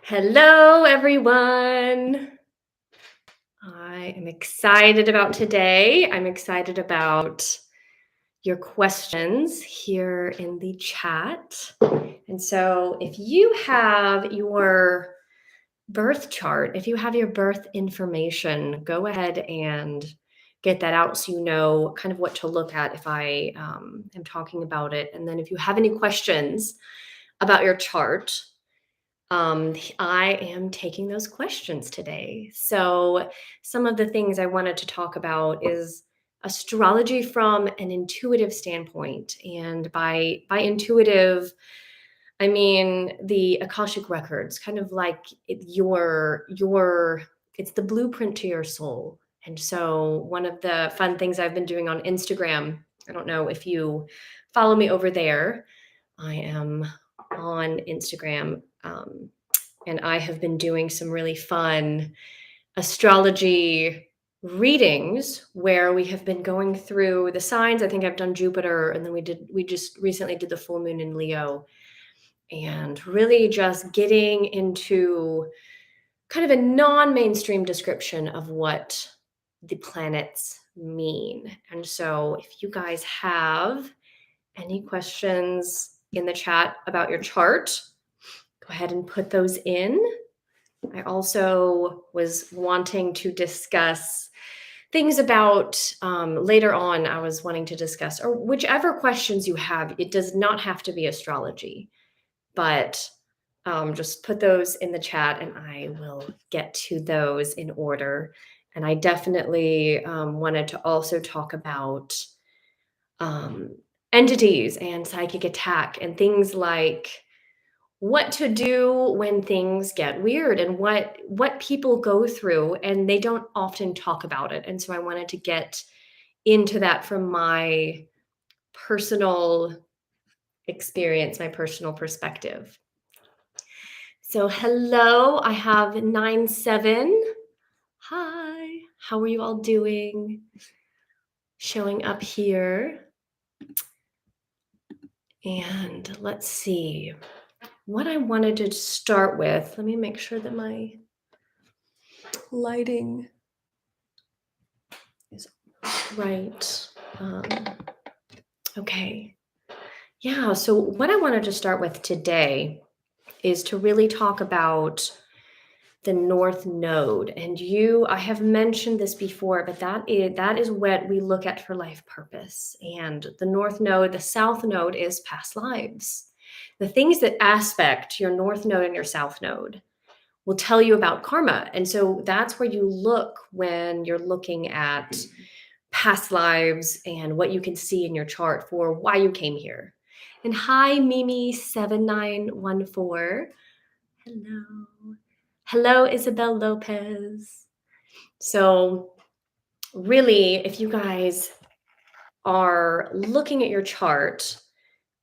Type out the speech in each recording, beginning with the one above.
Hello, everyone. I am excited about today. I'm excited about your questions here in the chat. And so, if you have your birth chart, if you have your birth information, go ahead and get that out so you know kind of what to look at if I am talking about it. And then, if you have any questions about your chart, I am taking those questions today. So, some of the things I wanted to talk about is astrology from an intuitive standpoint. And by intuitive, I mean the Akashic records, kind of like your it's the blueprint to your soul. And so, one of the fun things I've been doing on Instagram, I don't know if you follow me over there. I am on Instagram. And I have been doing some really fun astrology readings where we have been going through the signs. I think I've done Jupiter, and then we just recently did the full moon in Leo, and really just getting into kind of a non-mainstream description of what the planets mean. And so if you guys have any questions in the chat about your chart, go ahead and put those in. I also was wanting to discuss things about later on. I was wanting to discuss, or whichever questions you have. It does not have to be astrology, but just put those in the chat and I will get to those in order. And I definitely wanted to also talk about um, entities and psychic attack and things like what to do when things get weird and what people go through, and they don't often talk about it. And so I wanted to get into that from my personal experience, my personal perspective. So hello, I have 9-7. Hi, how are you all doing? Showing up here. And let's see what I wanted to start with. Let me make sure that my lighting is right. Okay. Yeah. So, what I wanted to start with today is to really talk about the North Node. And I have mentioned this before, but that is what we look at for life purpose. And the North Node, the South Node is past lives. The things that aspect your North Node and your South Node will tell you about karma. And so that's where you look when you're looking at past lives and what you can see in your chart for why you came here. And hi, Mimi7914. Hello. Hello, Isabel Lopez. So, really, if you guys are looking at your chart,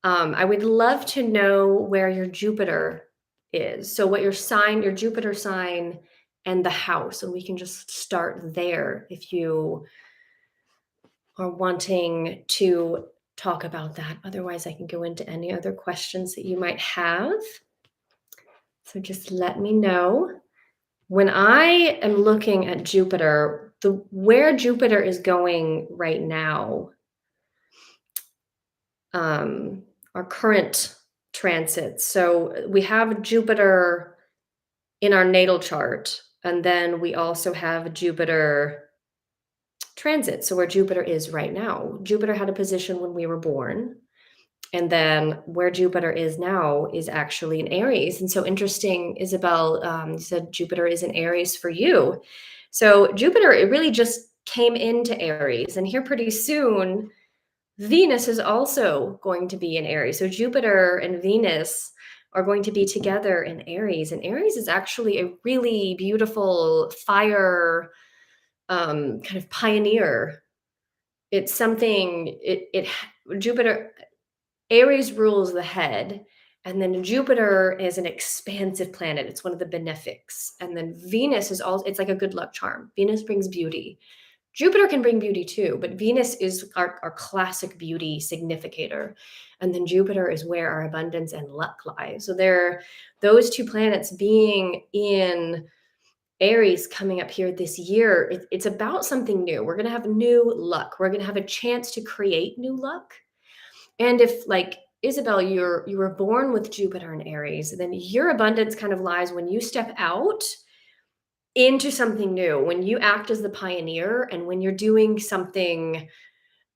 I would love to know where your Jupiter is. So, what your Jupiter sign, and the house. And we can just start there if you are wanting to talk about that. Otherwise, I can go into any other questions that you might have. So just let me know. When I am looking at Jupiter, where Jupiter is going right now, our current transits. So we have Jupiter in our natal chart, and then we also have Jupiter transit. So where Jupiter is right now, Jupiter had a position when we were born. And then where Jupiter is now is actually in Aries. And so interesting, Isabel said Jupiter is in Aries for you. So Jupiter, it really just came into Aries. And here pretty soon, Venus is also going to be in Aries. So Jupiter and Venus are going to be together in Aries. And Aries is actually a really beautiful fire kind of pioneer. It's something, Jupiter, Aries rules the head, and then Jupiter is an expansive planet. It's one of the benefics. And then Venus is also, it's like a good luck charm. Venus brings beauty. Jupiter can bring beauty too, but Venus is our classic beauty significator. And then Jupiter is where our abundance and luck lie. So those two planets being in Aries coming up here this year, it's about something new. We're going to have new luck. We're going to have a chance to create new luck. And if, like Isabel, you were born with Jupiter in Aries, then your abundance kind of lies when you step out into something new, when you act as the pioneer, and when you're doing something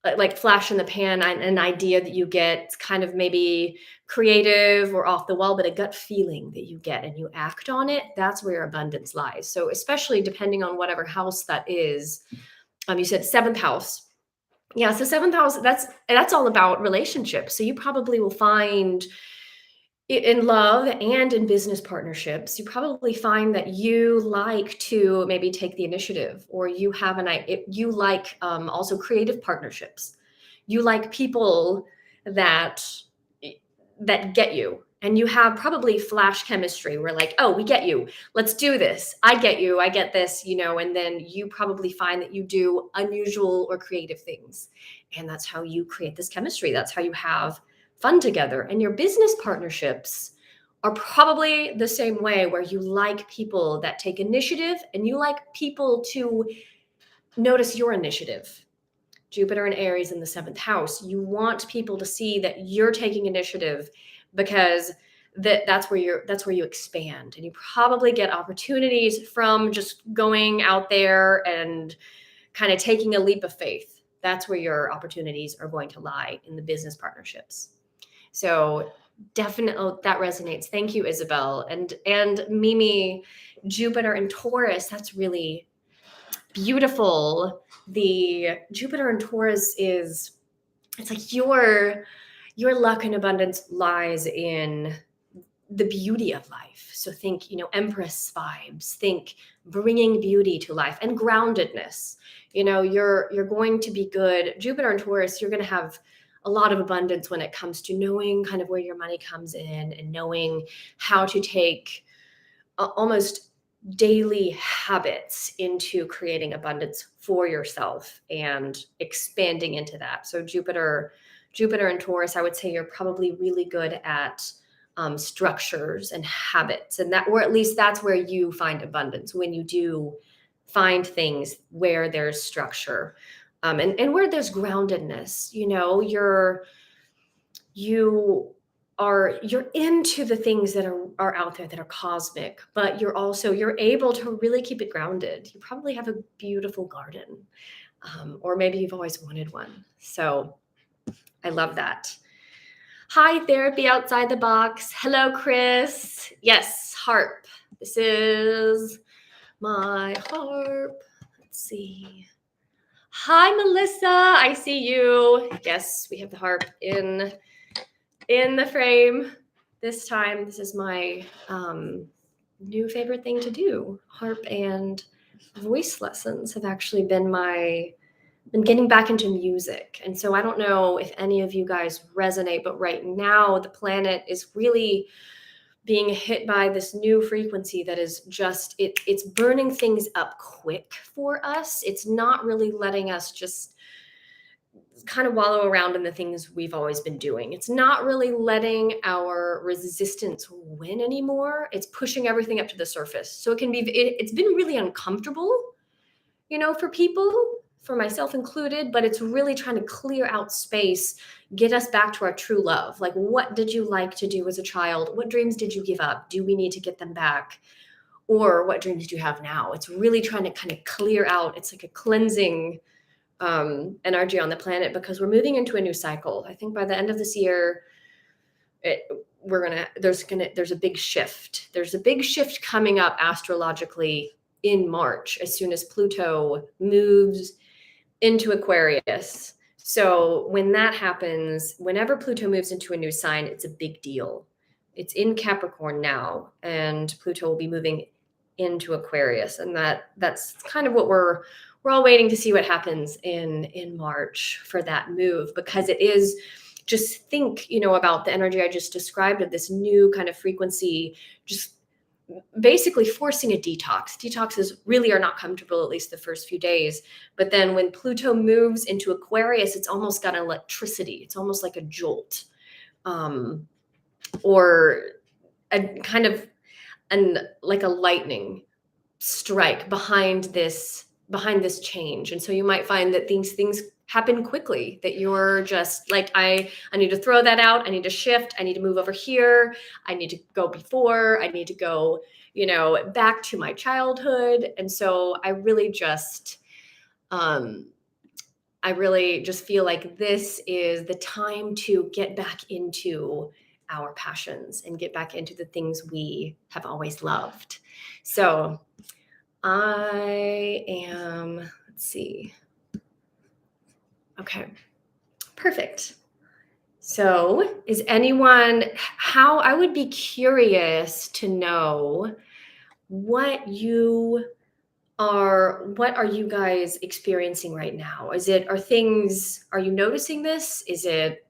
like flash in the pan, an idea that you get, it's kind of maybe creative or off the wall, but a gut feeling that you get and you act on it, that's where your abundance lies. So especially depending on whatever house that is, you said seventh house. Yeah, so seventh house, that's all about relationships. So you probably will find in love and in business partnerships, you probably find that you like to maybe take the initiative, or you have you like also creative partnerships. You like people that that get you, and you have probably flash chemistry where, like, oh, we get you, let's do this, I get you, I get this, and then you probably find that you do unusual or creative things, and that's how you create this chemistry. That's how you have fun together. And your business partnerships are probably the same way, where you like people that take initiative and you like people to notice your initiative. Jupiter and Aries in the seventh house, you want people to see that you're taking initiative, because that's where you expand, and you probably get opportunities from just going out there and kind of taking a leap of faith. That's where your opportunities are going to lie, in the business partnerships. So definitely that resonates. Thank you, Isabel. And Mimi, Jupiter and Taurus, that's really beautiful. The Jupiter and Taurus it's like your luck and abundance lies in the beauty of life. So think, Empress vibes, think bringing beauty to life and groundedness. You're going to be good. Jupiter and Taurus, you're going to have a lot of abundance when it comes to knowing kind of where your money comes in, and knowing how to take almost daily habits into creating abundance for yourself and expanding into that. So Jupiter and Taurus, I would say you're probably really good at structures and habits, and that, or at least that's where you find abundance, when you do find things where there's structure, and where there's groundedness. You're into the things that are out there that are cosmic, but you're able to really keep it grounded. You probably have a beautiful garden, or maybe you've always wanted one. So I love that. Hi, Therapy Outside the Box. Hello, Chris. Yes, harp. This is my harp. Let's see. Hi, Melissa. I see you. Yes, we have the harp in the frame this time. This is my new favorite thing to do. Harp and voice lessons have actually been getting back into music. And so I don't know if any of you guys resonate, but right now the planet is really being hit by this new frequency that is just, it's burning things up quick for us. It's not really letting us just kind of wallow around in the things we've always been doing. It's not really letting our resistance win anymore. It's pushing everything up to the surface. So it's been really uncomfortable, for people, for myself included, but it's really trying to clear out space, get us back to our true love. Like, what did you like to do as a child? What dreams did you give up? Do we need to get them back? Or what dreams do you have now? It's really trying to kind of clear out. It's like a cleansing energy on the planet, because we're moving into a new cycle. I think by the end of this year, there's a big shift. There's a big shift coming up astrologically in March, as soon as Pluto moves into Aquarius. So when that happens, whenever Pluto moves into a new sign, it's a big deal. It's in Capricorn now, and Pluto will be moving into Aquarius, and that's kind of what we're all waiting to see what happens in March for that move, because it is, just think, about the energy I just described of this new kind of frequency, just basically forcing a detox. Detoxes really are not comfortable, at least the first few days. But then when Pluto moves into Aquarius, it's almost got electricity. It's almost like a jolt, um, or a kind of like a lightning strike behind this change. And so you might find that these things happen quickly, that you're just like, I need to throw that out, I need to shift, I need to move over here, I need to go before, I need to go, back to my childhood. And so um I really just feel like this is the time to get back into our passions and get back into the things we have always loved. So I am, let's see. Okay, perfect. So, is anyone, how I would be curious to know what are you guys experiencing right now? Are you noticing this? Is it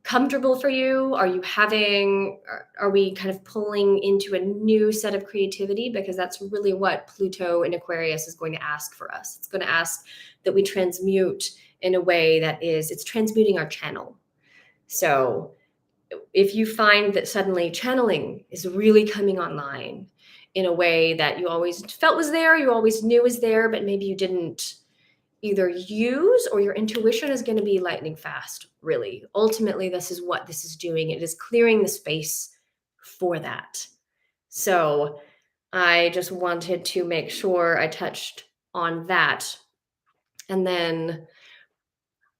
comfortable for you? Are we kind of pulling into a new set of creativity? Because that's really what Pluto in Aquarius is going to ask for us. It's going to ask that we transmute in a way it's transmuting our channel. So if you find that suddenly channeling is really coming online in a way that you always felt was there, you always knew was there, but maybe you didn't either use, or your intuition is going to be lightning fast, really. Ultimately, this is what this is doing. It is clearing the space for that. So I just wanted to make sure I touched on that. And then,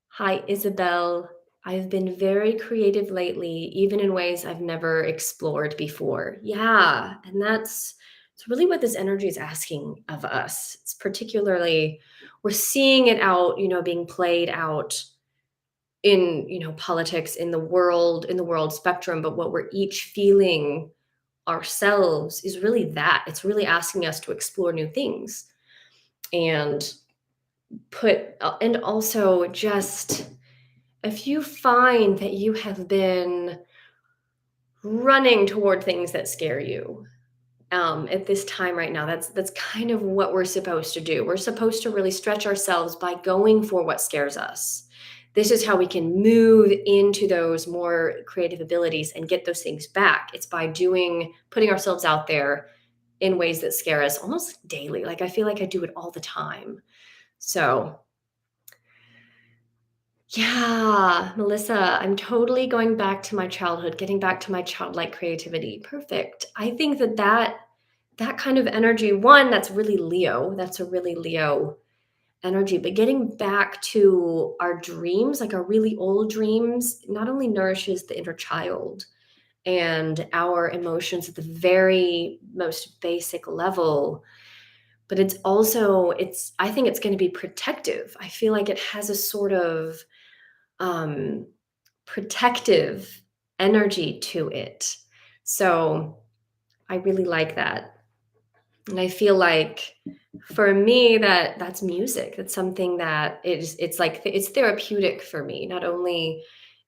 hi, Isabel. I've been very creative lately, even in ways I've never explored before. Yeah. And it's really what this energy is asking of us. It's particularly, we're seeing it out, being played out in, politics, in the world spectrum. But what we're each feeling ourselves is really that. It's really asking us to explore new things and and also just, if you find that you have been running toward things that scare you, at this time right now, that's kind of what we're supposed to do. We're supposed to really stretch ourselves by going for what scares us. This is how we can move into those more creative abilities and get those things back. It's by putting ourselves out there in ways that scare us almost daily. Like, I feel like I do it all the time. So yeah, Melissa, I'm totally going back to my childhood, getting back to my childlike creativity. Perfect. I think that kind of energy, one, that's really Leo. That's a really Leo energy. But getting back to our dreams, like our really old dreams, not only nourishes the inner child and our emotions at the very most basic level, but I think it's going to be protective. I feel like it has a sort of um, protective energy to it. So I really like that. And I feel like for me that's music. That's something that it's therapeutic for me. Not only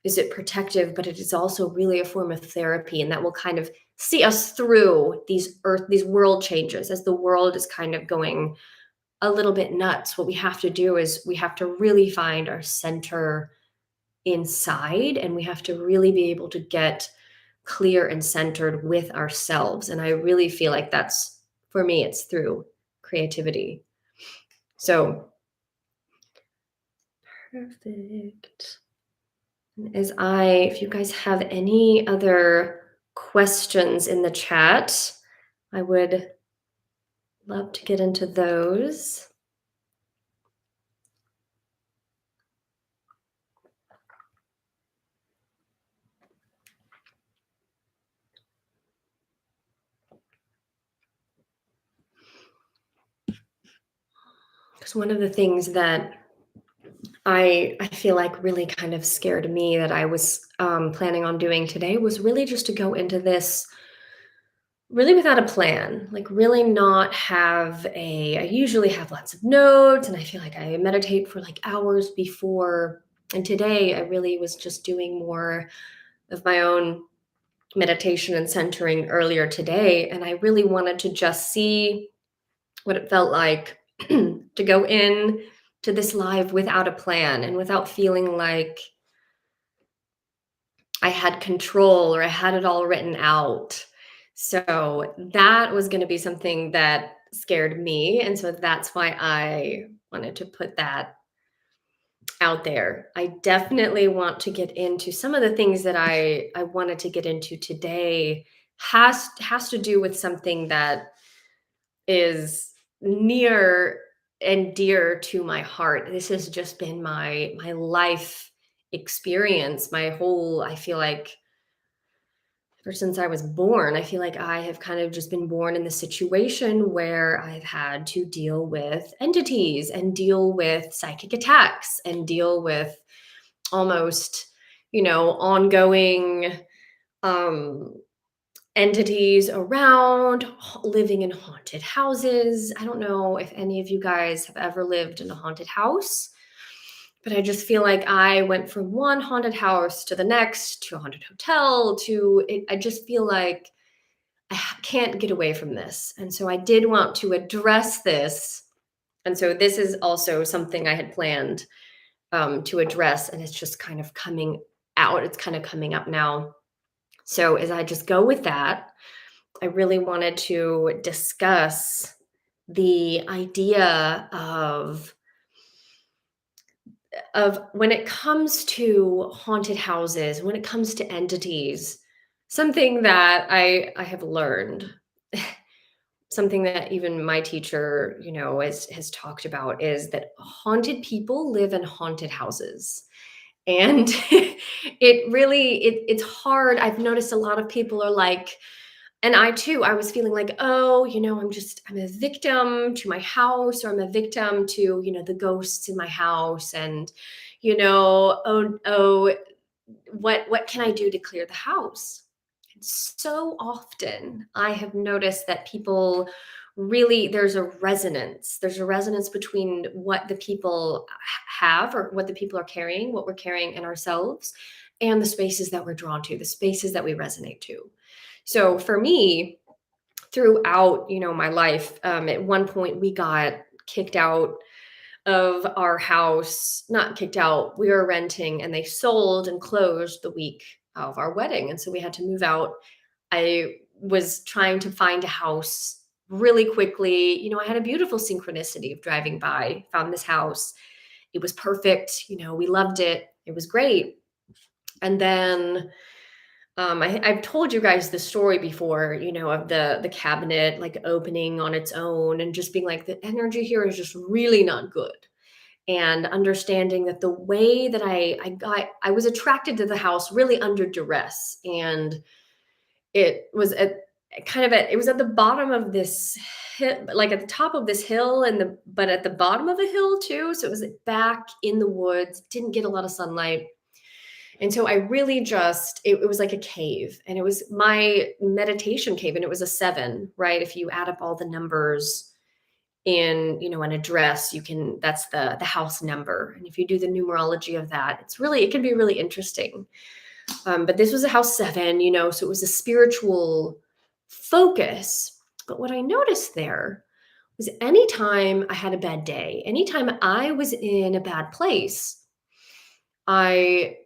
is it protective, but it is also really a form of therapy, and that will kind of see us through these world changes as the world is kind of going a little bit nuts. What we have to do is we have to really find our center inside, and we have to really be able to get clear and centered with ourselves. And I really feel like that's, for me, it's through creativity. So perfect. If you guys have any other questions in the chat, I would love to get into those. Because one of the things that I feel like really kind of scared me that I was planning on doing today was really just to go into this really without a plan, like really not I usually have lots of notes, and I feel like I meditate for like hours before. And today I really was just doing more of my own meditation and centering earlier today, and I really wanted to just see what it felt like to go in to this live without a plan and without feeling like I had control or I had it all written out. So that was going to be something that scared me. And so that's why I wanted to put that out there. I definitely want to get into some of the things that I wanted to get into today has to do with something that is near and dear to my heart. This has just been my life experience, my whole I feel like ever since I was born, I feel like I have kind of just been born in the situation where I've had to deal with entities and deal with psychic attacks and deal with almost, ongoing um entities around, living in haunted houses. I don't know if any of you guys have ever lived in a haunted house, but I just feel like I went from one haunted house to the next, to a haunted hotel, to it. I just feel like can't get away from this. And so I did want to address this. And so this is also something I had planned to address, and it's just kind of coming out. It's kind of coming up now. So as I just go with that, I really wanted to discuss the idea of when it comes to haunted houses, when it comes to entities, something that I have learned, something that even my teacher, has talked about is that haunted people live in haunted houses. And it's hard. I've noticed a lot of people are like, and I too, I was feeling like, oh, I'm a victim to my house, or I'm a victim to, the ghosts in my house. And, oh, what can I do to clear the house? And so often I have noticed that people really, there's a resonance between what the people have, or what the people are carrying, what we're carrying in ourselves, and the spaces that we're drawn to, the spaces that we resonate to. So for me, throughout, my life, at one point we got kicked out of our house, not kicked out, we were renting, and they sold and closed the week of our wedding. And so we had to move out. I was trying to find a house really quickly. I had a beautiful synchronicity of driving by, found this house. It was perfect. We loved it. It was great. And then I've told you guys the story before, of the cabinet like opening on its own and just being like, the energy here is just really not good. And understanding that the way that I was attracted to the house really under duress. And it was it was at the bottom of this hill, like at the top of this hill, but at the bottom of a hill too. So it was back in the woods, didn't get a lot of sunlight. And so I really it was like a cave, and it was my meditation cave, and it was a 7, right? If you add up all the numbers in, an address, that's the house number. And if you do the numerology of that, it can be really interesting. But this was a house 7, so it was a spiritual focus. But what I noticed there was anytime I had a bad day, anytime I was in a bad place, I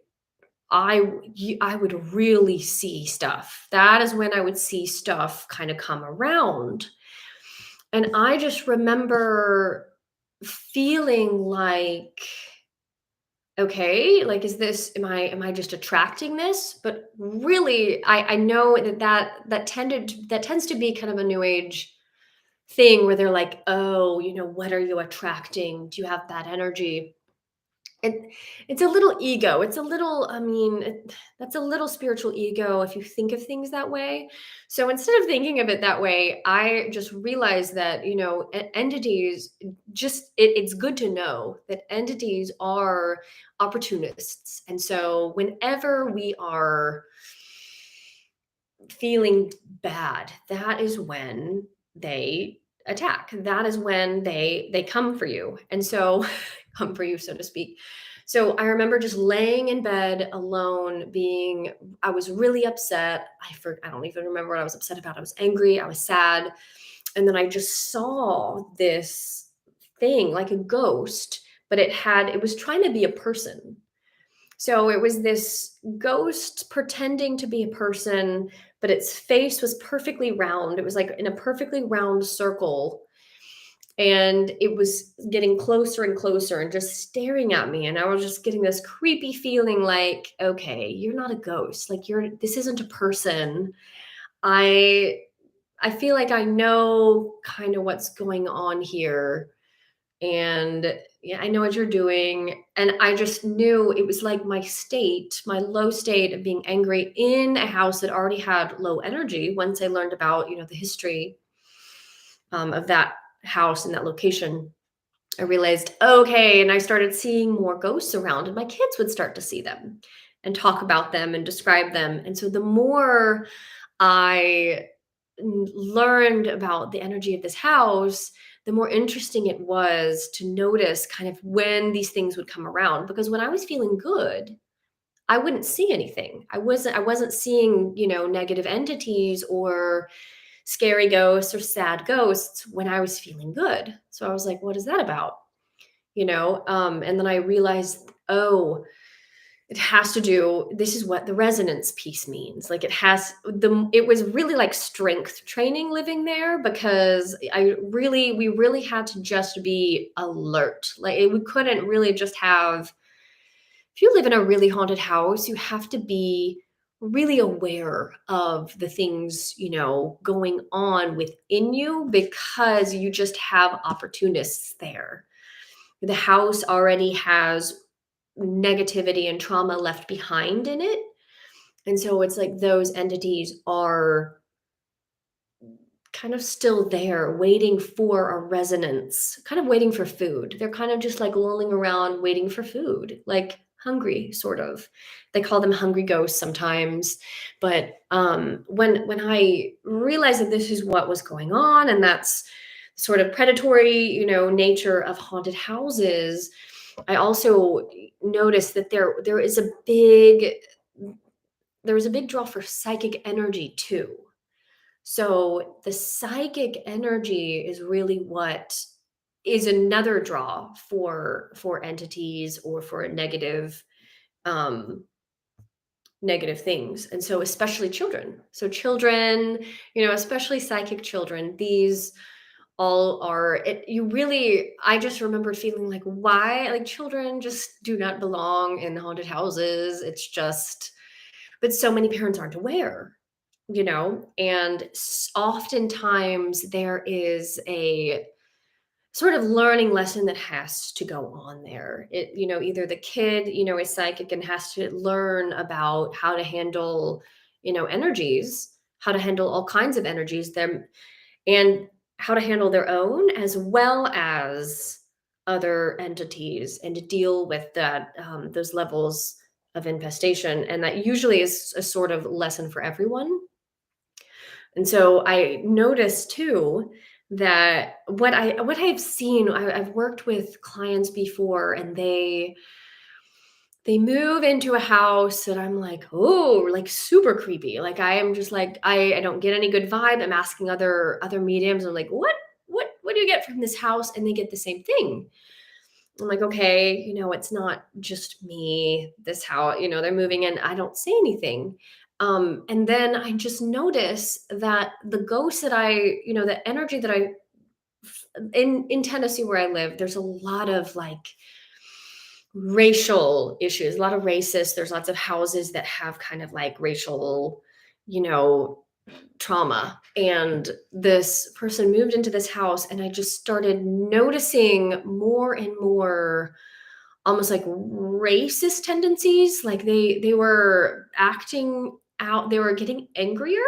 I would really see stuff. That is when I would see stuff kind of come around. And I just remember feeling like, okay, like, am I just attracting this? But really, I know that tends to be kind of a new age thing where they're like, oh, what are you attracting? Do you have bad energy? It it's a little ego. It's a little, that's a little spiritual ego if you think of things that way. So instead of thinking of it that way, I just realized that, entities it's good to know that entities are opportunists. And so whenever we are feeling bad, that is when they attack. That is when they come for you. And so come for you, so to speak. So I remember just laying in bed alone, I was really upset. I don't even remember what I was upset about. I was angry, I was sad. And then I just saw this thing like a ghost, but it was trying to be a person. So it was this ghost pretending to be a person, but its face was perfectly round. It was like in a perfectly round circle, and it was getting closer and closer and just staring at me, and I was just getting this creepy feeling like, okay, you're not a ghost. Like, this isn't a person. I i feel like I know kind of what's going on here, and yeah, I know what you're doing. And I just knew it was like my low state of being angry in a house that already had low energy. Once I learned about, the history of that house and that location, I realized, okay, and I started seeing more ghosts around, and my kids would start to see them and talk about them and describe them. And so the more I learned about the energy of this house, the more interesting it was to notice kind of when these things would come around. Because when I was feeling good, I wouldn't see anything. I wasn't seeing, negative entities or scary ghosts or sad ghosts when I was feeling good. So I was like, what is that about? And then I realized, oh, this is what the resonance piece means. Like, it was really like strength training living there, because we really had to just be alert. Like, we couldn't really just have, if you live in a really haunted house, you have to be really aware of the things, going on within you, because you just have opportunists there. The house already has negativity and trauma left behind in it. And so it's like those entities are kind of still there, waiting for a resonance, kind of waiting for food. They're kind of just like lolling around waiting for food, like hungry, sort of. They call them hungry ghosts sometimes. But when I realized that this is what was going on, and that's sort of predatory, nature of haunted houses, I also noticed that there was a big draw for psychic energy too. So the psychic energy is really what is another draw for entities or for um negative things. And so especially children. So children, especially psychic children, these all are it you really I just remembered feeling like, why, like, children just do not belong in haunted houses. It's just, but so many parents aren't aware, and oftentimes there is a sort of learning lesson that has to go on there. Either the kid, is psychic and has to learn about how to handle, energies, how to handle all kinds of energies, them, and how to handle their own as well as other entities, and to deal with those levels of infestation. And that usually is a sort of lesson for everyone. And so I noticed too that what I've seen, I've worked with clients before, and they move into a house that I'm like, oh, like super creepy. Like, I am just like, I don't get any good vibe. I'm asking other mediums. I'm like, what do you get from this house? And they get the same thing. I'm like, okay, it's not just me. This house, they're moving in. I don't say anything. And then I just notice that the ghosts that the energy that in Tennessee where I live, there's a lot of like racial issues, a lot of racist. There's lots of houses that have kind of like racial, you know, trauma. And this person moved into this house, and I just started noticing more and more almost like racist tendencies. Like, they were acting out, they were getting angrier,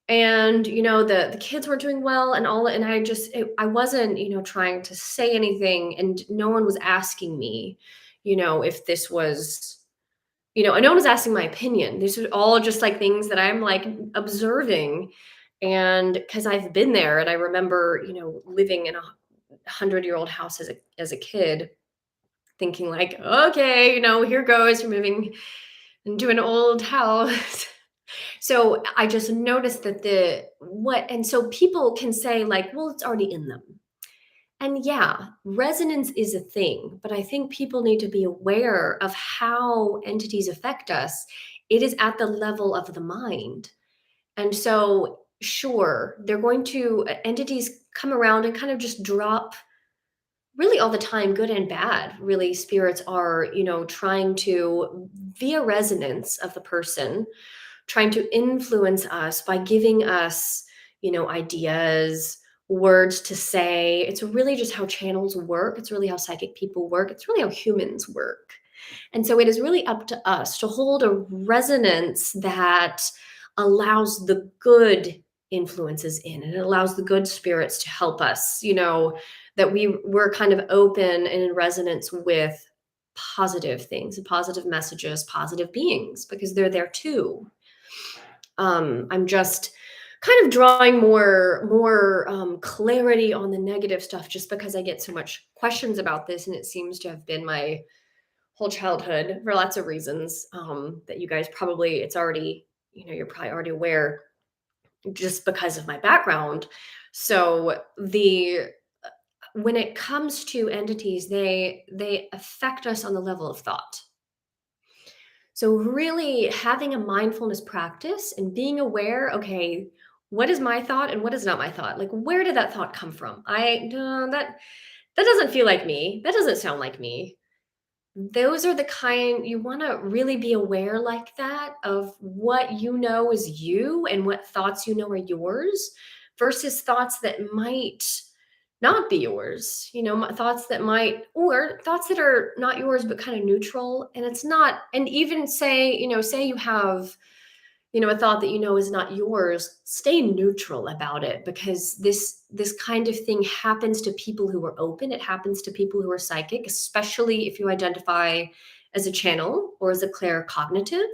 and the kids weren't doing well and all. And I wasn't trying to say anything, and no one was asking me if this was and no one was asking my opinion. These are all just like things that I'm like observing. And because I've been there, and I remember living in a 100-year-old house as a kid, thinking like, okay, here goes, we're moving into an old house. So I just noticed that and so people can say like, well, it's already in them. And yeah, resonance is a thing, but I think people need to be aware of how entities affect us. It is at the level of the mind. And so, sure, entities come around and kind of just drop really all the time, good and bad. Really, spirits are, trying to, via resonance of the person, trying to influence us by giving us, ideas, words to say. It's really just how channels work. It's really how psychic people work. It's really how humans work. And so it is really up to us to hold a resonance that allows the good influences in, and it allows the good spirits to help us, that we're kind of open and in resonance with positive things and positive messages, positive beings, because they're there too. I'm just kind of drawing more clarity on the negative stuff, just because I get so much questions about this, and it seems to have been my whole childhood for lots of reasons, that you guys probably, it's already, you're probably already aware, just because of my background. So when it comes to entities, they affect us on the level of thought. So really having a mindfulness practice and being aware, okay, what is my thought and what is not my thought? Like, where did that thought come from? That doesn't feel like me. That doesn't sound like me. Those are the kind you want to really be aware like that, of what is you and what thoughts are yours, versus thoughts that might not be yours, thoughts that might, or thoughts that are not yours but kind of neutral. And it's not, and even say you have a thought that is not yours, stay neutral about it, because this kind of thing happens to people who are open. It happens to people who are psychic, especially if you identify as a channel or as a claircognitive.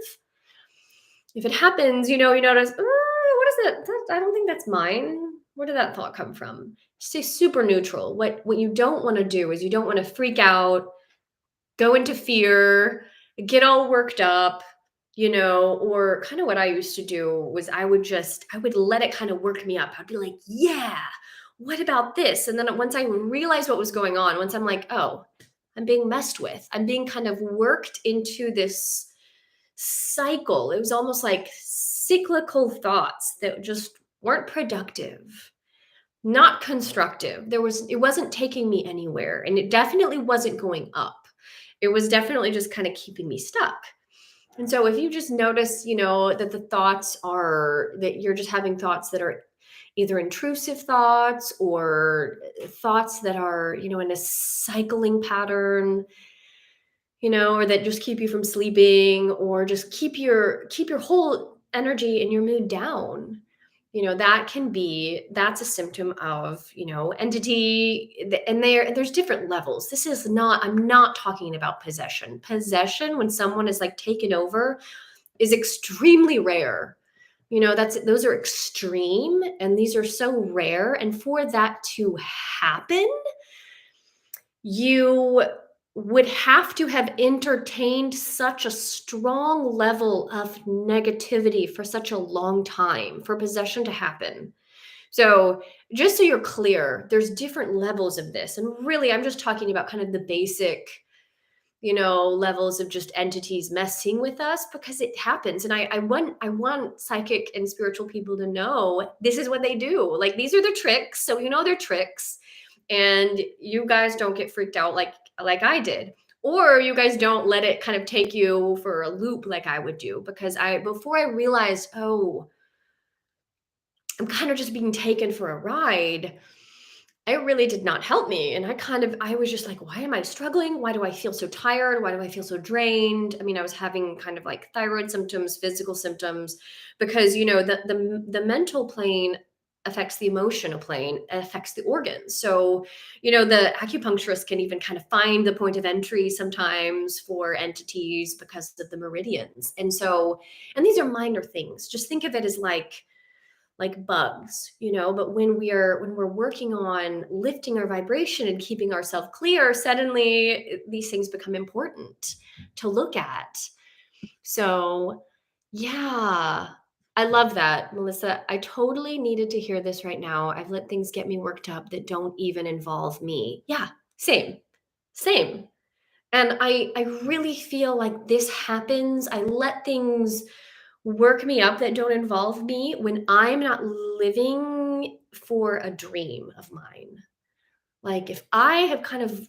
If it happens, you notice, oh, what is that? I don't think that's mine. Where did that thought come from? Stay super neutral. What you don't want to do is, you don't want to freak out, go into fear, get all worked up, or kind of what I used to do was I would let it kind of work me up. I'd be like, yeah, what about this? And then once I realized what was going on, once I'm like, oh, I'm being messed with, I'm being kind of worked into this cycle. It was almost like cyclical thoughts that just weren't productive, not constructive. It wasn't taking me anywhere, and it definitely wasn't going up. It was definitely just kind of keeping me stuck. And so if you just notice, that the thoughts are, that you're just having thoughts that are either intrusive thoughts, or thoughts that are, in a cycling pattern, or that just keep you from sleeping, or just keep your whole energy and your mood down, that's a symptom of, entity. And there's different levels. I'm not talking about possession. Possession, when someone is like taken over, is extremely rare. Those are extreme, and these are so rare. And for that to happen, you would have to have entertained such a strong level of negativity for such a long time for possession to happen. So just so you're clear, there's different levels of this. And really, I'm just talking about kind of the basic, levels of just entities messing with us, because it happens. And I want psychic and spiritual people to know this is what they do. Like, these are their tricks. So they're tricks. And you guys don't get freaked out like I did. Or you guys don't let it kind of take you for a loop like I would do, because before I realized, oh, I'm kind of just being taken for a ride, it really did not help me. And I was just like, why am I struggling? Why do I feel so tired? Why do I feel so drained? I mean, I was having kind of like thyroid symptoms, physical symptoms, because, the mental plane affects the emotional plane, affects the organs. So, the acupuncturist can even kind of find the point of entry sometimes for entities because of the meridians. And these are minor things. Just think of it as like, like bugs, but when we're working on lifting our vibration and keeping ourselves clear, suddenly these things become important to look at. So, yeah, I love that, Melissa. I totally needed to hear this right now. I've let things get me worked up that don't even involve me. Yeah, same, same. And I really feel like this happens. I let things work me up that don't involve me when I'm not living for a dream of mine. Like if I kind of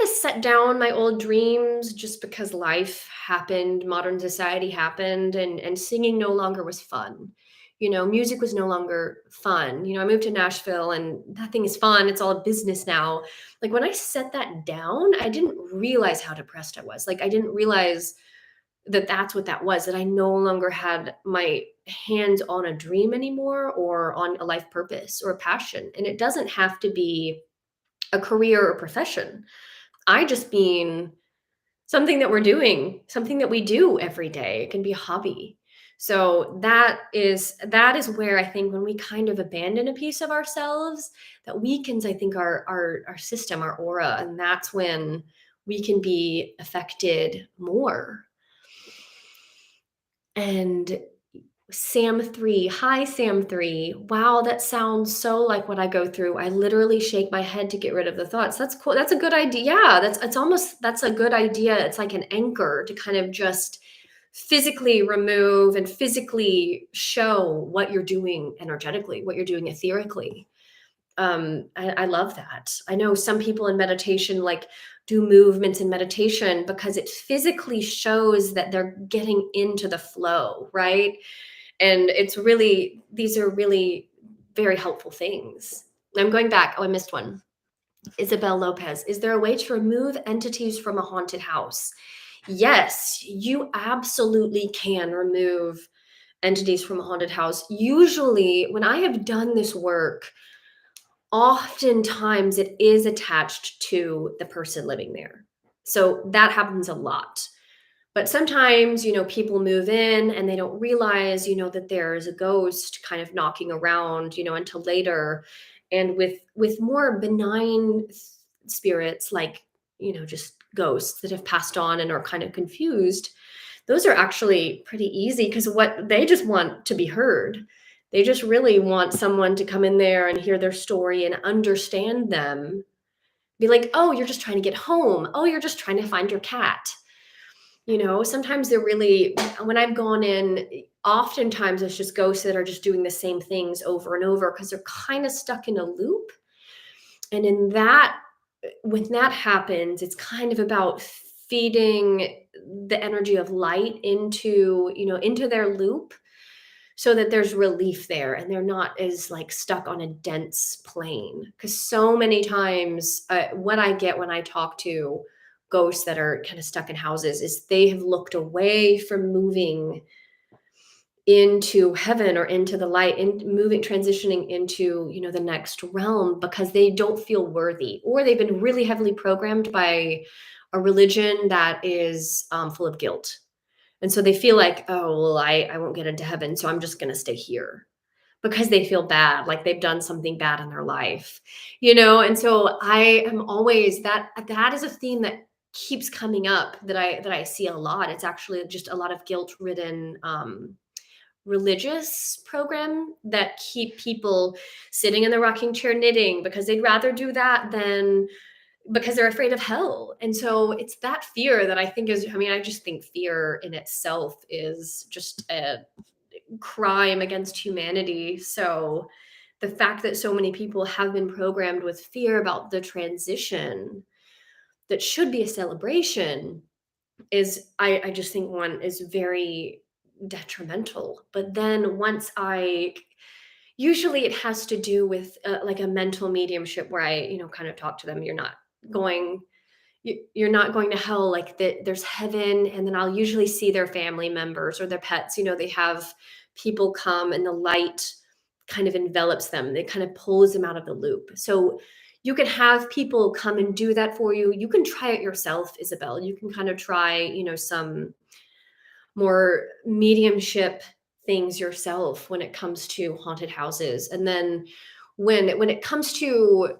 set down my old dreams just because life happened, modern society happened, and singing no longer was fun. Music was no longer fun. I moved to Nashville and nothing is fun. It's all a business now. Like when I set that down, I didn't realize how depressed I was. Like I didn't realize that that's what that was, that I no longer had my hands on a dream anymore or on a life purpose or a passion. And it doesn't have to be a career or profession. I just mean something that we're doing, something that we do every day. It can be a hobby. So that is where I think when we kind of abandon a piece of ourselves, that weakens, I think, our system, our aura. And that's when we can be affected more. And Sam 3. Hi, Sam 3. Wow, that sounds so like what I go through. I literally shake my head to get rid of the thoughts. That's cool. That's a good idea. Yeah, that's a good idea. It's like an anchor to kind of just physically remove and physically show what you're doing energetically, what you're doing etherically. I love that. I know some people in meditation like do movements in meditation because it physically shows that they're getting into the flow, right? And these are really very helpful things. I'm going back. Oh, I missed one. Isabel Lopez. Is there a way to remove entities from a haunted house? Yes, you absolutely can remove entities from a haunted house. Usually, when I have done this work, oftentimes it is attached to the person living there. So that happens a lot. But sometimes, people move in and they don't realize, that there's a ghost kind of knocking around, until later. And with more benign spirits, like, just ghosts that have passed on and are kind of confused, those are actually pretty easy because what they just want to be heard. They just really want someone to come in there and hear their story and understand them. Be like, oh, you're just trying to get home. Oh, you're just trying to find your cat. Sometimes they're really, when I've gone in, oftentimes it's just ghosts that are just doing the same things over and over because they're kind of stuck in a loop. And when that happens, it's kind of about feeding the energy of light into their loop so that there's relief there and they're not as like stuck on a dense plane. Because so many times what I get when I talk to ghosts that are kind of stuck in houses is they have looked away from moving into heaven or into the light and transitioning into the next realm because they don't feel worthy, or they've been really heavily programmed by a religion that is full of guilt. And so they feel like, oh, well, I won't get into heaven, so I'm just going to stay here because they feel bad, like they've done something bad in their life, And so I am always that is a theme that keeps coming up that I see a lot. It's actually just a lot of guilt-ridden religious program that keep people sitting in the rocking chair knitting because they'd rather do that than because they're afraid of hell. And so it's that fear that I think I just think fear in itself is just a crime against humanity. So the fact that so many people have been programmed with fear about the transition that should be a celebration is, I just think, one is very detrimental. But then usually it has to do with like a mental mediumship where I, kind of talk to them. Going you're not going to hell, like there's heaven. And then I'll usually see their family members or their pets. They have people come and the light kind of envelops them. It kind of pulls them out of the loop. So you can have people come and do that for you. You can try it yourself, Isabel. You can kind of try, some more mediumship things yourself when it comes to haunted houses. And then when it comes to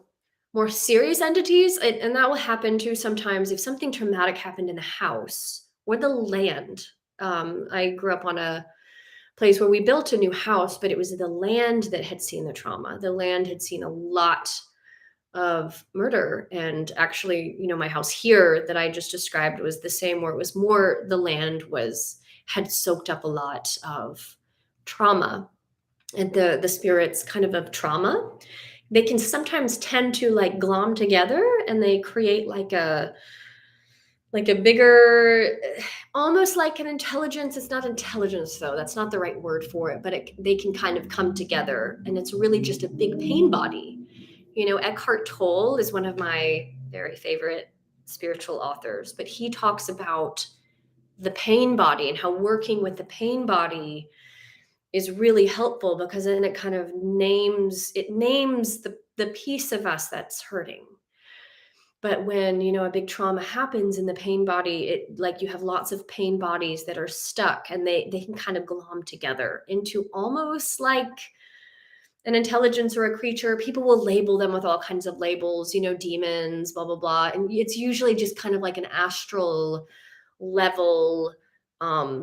more serious entities, and that will happen too sometimes if something traumatic happened in the house or the land. I grew up on a place where we built a new house, but it was the land that had seen the trauma. The land had seen a lot of murder. And actually, my house here that I just described was the same, where it was more the land had soaked up a lot of trauma. And the spirits kind of trauma, they can sometimes tend to like glom together, and they create like a bigger, almost like an intelligence. It's not intelligence though, that's not the right word for it, but they can kind of come together, and it's really just a big pain body. Eckhart Tolle is one of my very favorite spiritual authors, but he talks about the pain body and how working with the pain body is really helpful, because then it kind of names the piece of us that's hurting. But when, a big trauma happens in the pain body, it like you have lots of pain bodies that are stuck, and they can kind of glom together into almost like an intelligence or a creature. People will label them with all kinds of labels, demons, blah, blah, blah. And it's usually just kind of like an astral level,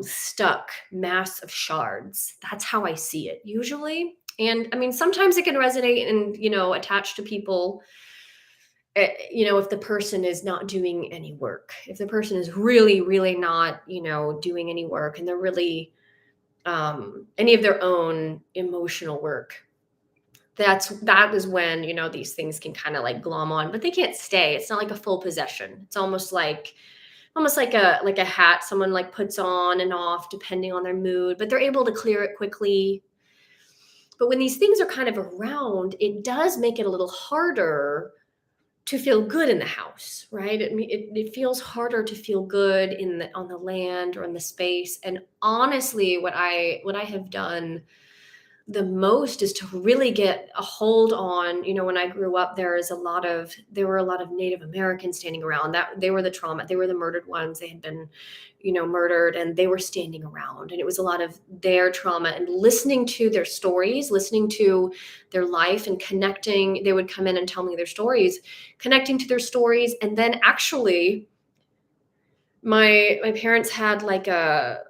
stuck mass of shards. That's how I see it usually. And I mean, sometimes it can resonate and, attach to people, if the person is not doing any work, if the person is really, really not, doing any work, and they're really, any of their own emotional work, that is when, these things can kind of like glom on, but they can't stay. It's not like a full possession. It's almost like a hat someone like puts on and off depending on their mood, but they're able to clear it quickly. But when these things are kind of around, it does make it a little harder to feel good in the house, right? It feels harder to feel good on the land or in the space. And honestly, what I have done the most is to really get a hold on, when I grew up, there were a lot of Native Americans standing around. That they were the trauma, they were the murdered ones. They had been, murdered, and they were standing around, and it was a lot of their trauma, and listening to their stories, listening to their life, and connecting. They would come in and tell me their stories, connecting to their stories. And then actually my parents had like a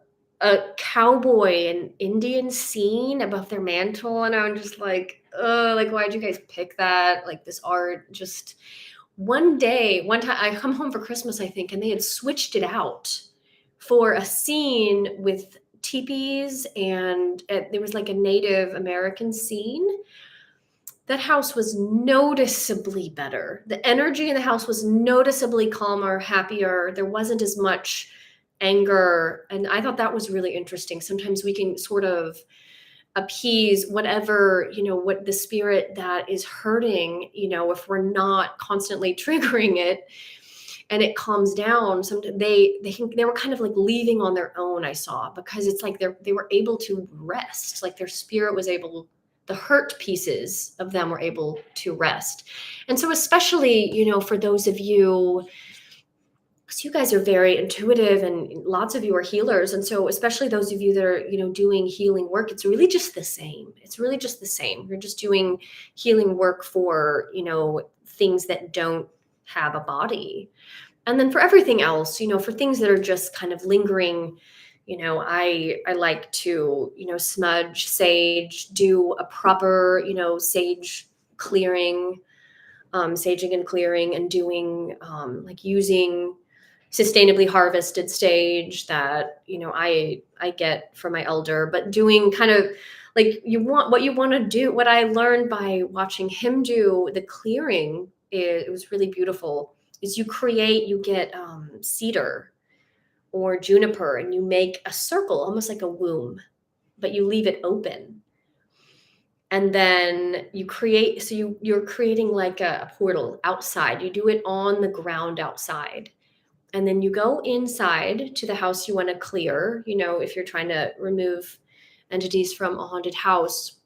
cowboy and Indian scene above their mantle, and I'm just like, oh, like, why'd you guys pick that? Like, this art. Just one time I come home for Christmas, I think, and they had switched it out for a scene with teepees, and there was like a Native American scene. That house was noticeably better. The energy in the house was noticeably calmer, happier. There wasn't as much anger. And I thought that was really interesting. Sometimes we can sort of appease whatever, what the spirit that is hurting, if we're not constantly triggering it, and it calms down. Sometimes they were kind of like leaving on their own, I saw, because it's like they were able to rest, like their spirit was able, the hurt pieces of them were able to rest. And so especially, for those of you, because you guys are very intuitive and lots of you are healers. And so especially those of you that are, doing healing work, it's really just the same. It's really just the same. You're just doing healing work for, things that don't have a body. And then for everything else, for things that are just kind of lingering, I like to, smudge, sage, do a proper, sage clearing, saging and clearing, and doing like using sustainably harvested sage that, I get from my elder, but doing kind of like what you want to do. What I learned by watching him do the clearing, it was really beautiful, is you get cedar or juniper, and you make a circle, almost like a womb, but you leave it open. And then you're creating like a portal outside. You do it on the ground outside. And then you go inside to the house you want to clear. If you're trying to remove entities from a haunted house,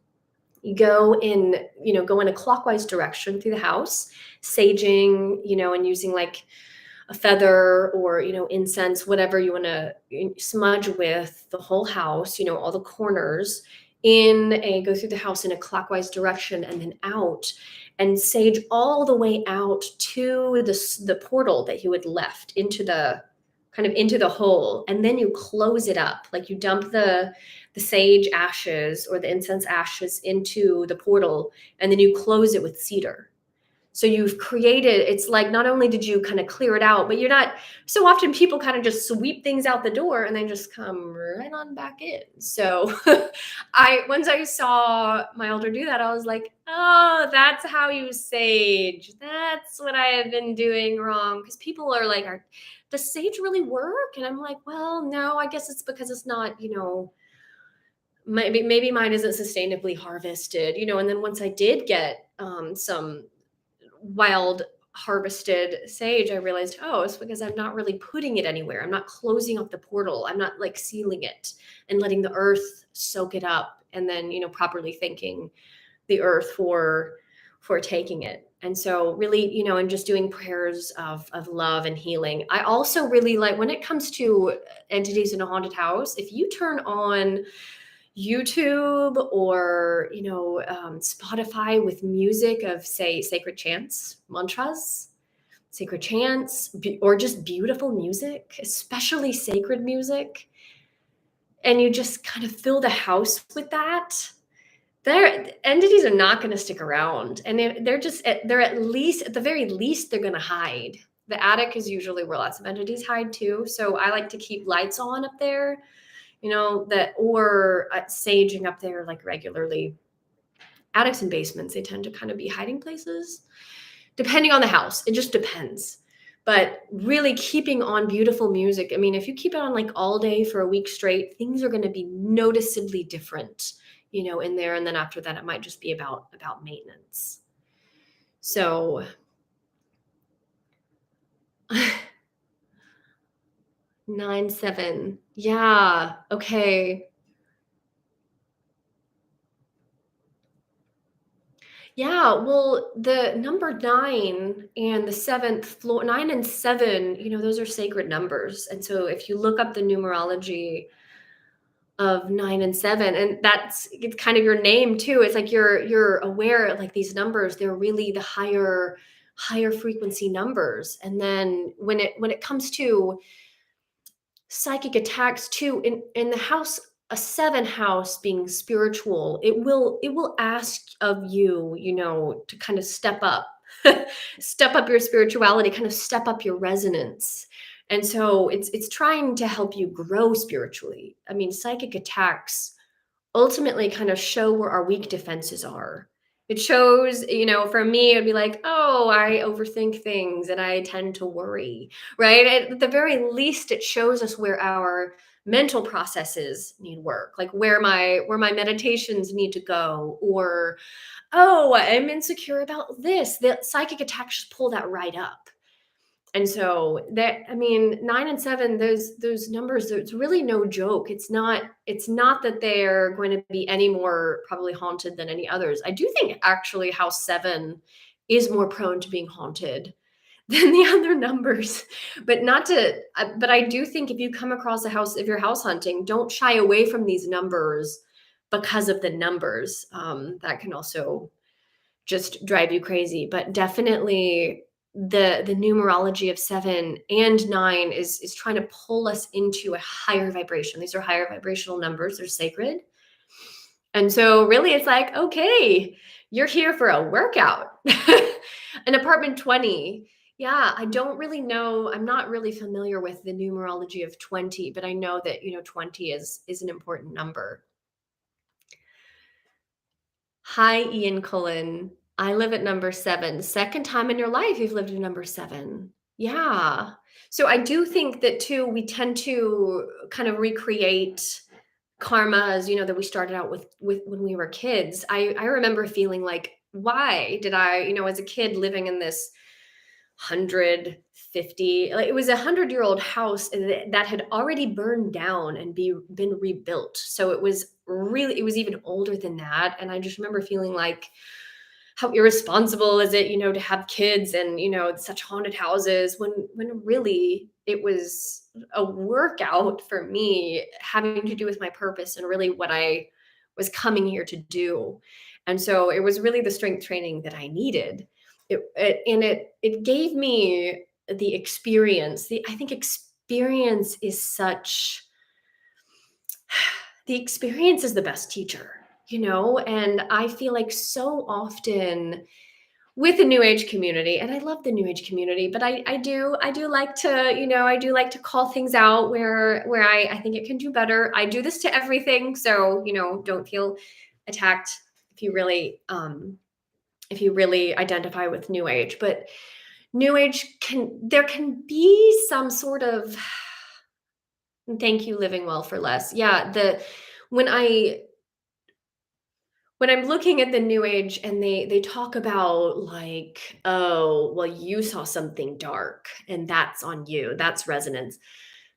you go in a clockwise direction through the house, saging, and using like a feather or, incense, whatever you want to smudge with the whole house, all the corners go through the house in a clockwise direction and then out, and sage all the way out to the portal that you had left into the hole. And then you close it up, like you dump the sage ashes or the incense ashes into the portal, and then you close it with cedar. So you've created, it's like not only did you kind of clear it out, but you're not, so often people kind of just sweep things out the door and then just come right on back in. So once I saw my elder do that, I was like, oh, that's how you sage. That's what I have been doing wrong. Because people are like, does sage really work? And I'm like, well, no, I guess it's because it's not, maybe mine isn't sustainably harvested, and then once I did get some wild harvested sage, I realized, oh, it's because I'm not really putting it anywhere. I'm not closing up the portal. I'm not like sealing it and letting the earth soak it up, and then, properly thanking the earth for taking it. And so really, and just doing prayers of love and healing. I also really like, when it comes to entities in a haunted house, if you turn on YouTube or Spotify with music of, say, sacred chants, mantras, sacred chants, or just beautiful music, especially sacred music, and you just kind of fill the house with that, their entities are not going to stick around, and they're at least, at the very least, they're going to hide. The attic is usually where lots of entities hide too, so I like to keep lights on up there, or saging up there like regularly. Attics and basements, they tend to kind of be hiding places, depending on the house. It just depends. But really keeping on beautiful music. I mean, if you keep it on like all day for a week straight, things are going to be noticeably different, in there. And then after that, it might just be about maintenance. So 9-7. Yeah. Okay. Yeah, well, the number 9 and the seventh floor, 9 and 7, those are sacred numbers. And so if you look up the numerology of 9 and 7, and it's kind of your name too. It's like you're aware, like these numbers, they're really the higher frequency numbers. And then when it comes to psychic attacks too, in the house, a 7 house being spiritual, it will ask of you, to kind of step up step up your spirituality, kind of step up your resonance. And so it's trying to help you grow spiritually. I mean, psychic attacks ultimately kind of show where our weak defenses are. It shows, for me, it'd be like, oh, I overthink things and I tend to worry, right? At the very least, it shows us where our mental processes need work, like where my meditations need to go, or, oh, I'm insecure about this. The psychic attacks just pull that right up. And so that, I mean, 9 and 7, those numbers, it's really no joke. It's not that they're going to be any more probably haunted than any others. I do think actually house 7 is more prone to being haunted than the other numbers. But I do think if you come across a house, if you're house hunting, don't shy away from these numbers because of the numbers. That can also just drive you crazy. But definitely the numerology of 7 and 9 is trying to pull us into a higher vibration. These are higher vibrational numbers. They're sacred. And so really it's like, okay, you're here for a workout. An apartment 20. Yeah, I don't really know. I'm not really familiar with the numerology of 20, but I know that, 20 is an important number. Hi, Ian Cullen. I live at number 7. Second time in your life you've lived at number 7. Yeah. So I do think that too, we tend to kind of recreate karmas, that we started out with when we were kids. I remember feeling like, why did I, as a kid living in this 150, like it was 100-year-old house that had already burned down and been rebuilt. So it was even older than that. And I just remember feeling like, how irresponsible is it, to have kids and, such haunted houses when really it was a workout for me having to do with my purpose and really what I was coming here to do. And so it was really the strength training that I needed. It gave me the experience. I think experience is such the experience is the best teacher, and I feel like so often with the new age community, and I love the new age community, but I do like to, I do like to call things out where I think it can do better. I do this to everything, so don't feel attacked if you really identify with new age. But new age can be some sort of thank you, living well for less. Yeah, the when I when I'm looking at the new age and they talk about like, oh, well, you saw something dark and that's on you. That's resonance.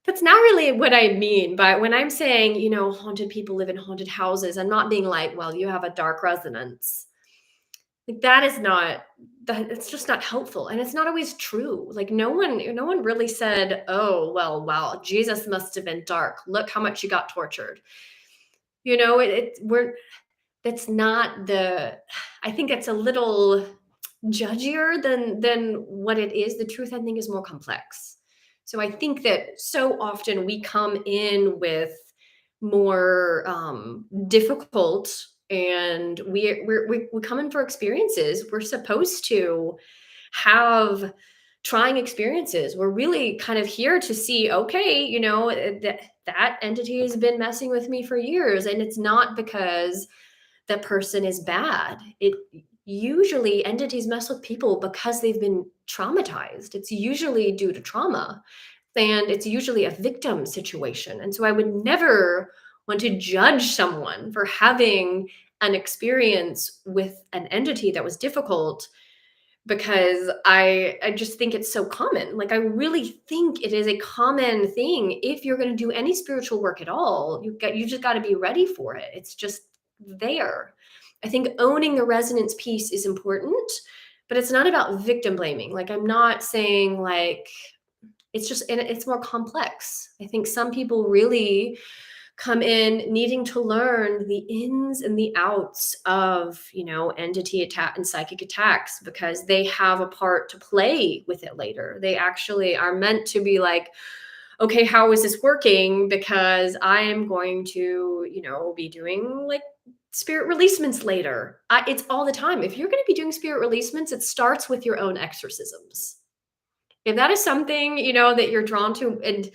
That's not really what I mean. But when I'm saying, haunted people live in haunted houses, I'm not being like, well, you have a dark resonance. Like that is not that it's just not helpful. And it's not always true. Like no one really said, oh, well, wow, Jesus must have been dark. Look how much he got tortured. We're that's not the I think it's a little judgier than what it is. The truth, I think, is more complex. So I think that so often we come in with more difficult, and we come in for experiences. We're supposed to have trying experiences. We're really kind of here to see, okay, that entity has been messing with me for years, and it's not because that person is bad. It usually entities mess with people because they've been traumatized. It's usually due to trauma, and it's usually a victim situation. And so I would never want to judge someone for having an experience with an entity that was difficult, because I just think it's so common. Like I really think it is a common thing. If you're going to do any spiritual work at all, you just got to be ready for it. It's just there. I think owning the resonance piece is important, but it's not about victim blaming. Like I'm not saying like it's just and it's more complex. I think some people really come in needing to learn the ins and the outs of, entity attack and psychic attacks because they have a part to play with it later. They actually are meant to be like, okay, how is this working? Because I am going to, be doing like spirit releasements later. It's all the time. If you're going to be doing spirit releasements, it starts with your own exorcisms. If that is something, that you're drawn to, and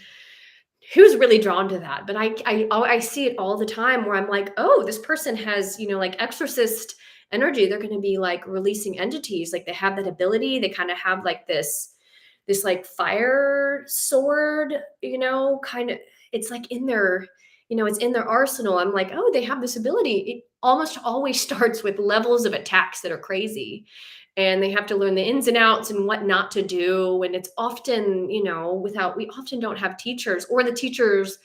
who's really drawn to that? But I see it all the time where I'm like, oh, this person has, like exorcist energy. They're going to be like releasing entities. Like they have that ability. They kind of have like this like fire sword, kind of, it's like in their, it's in their arsenal. I'm like, oh, they have this ability. It almost always starts with levels of attacks that are crazy, and they have to learn the ins and outs and what not to do. And it's often, we often don't have teachers, or the teachers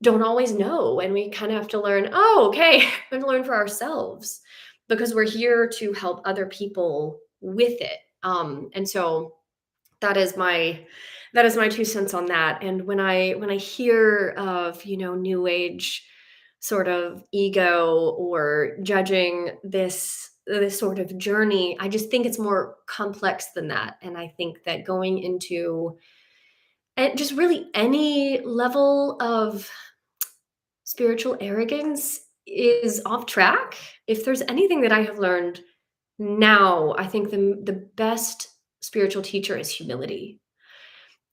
don't always know. And we kind of have to learn, oh, okay, we have to learn for ourselves because we're here to help other people with it. And so that is my two cents on that. And when I hear of, new age sort of ego or judging this sort of journey, I just think it's more complex than that. And I think that going into just really any level of spiritual arrogance is off track. If there's anything that I have learned now, I think the best spiritual teacher is humility.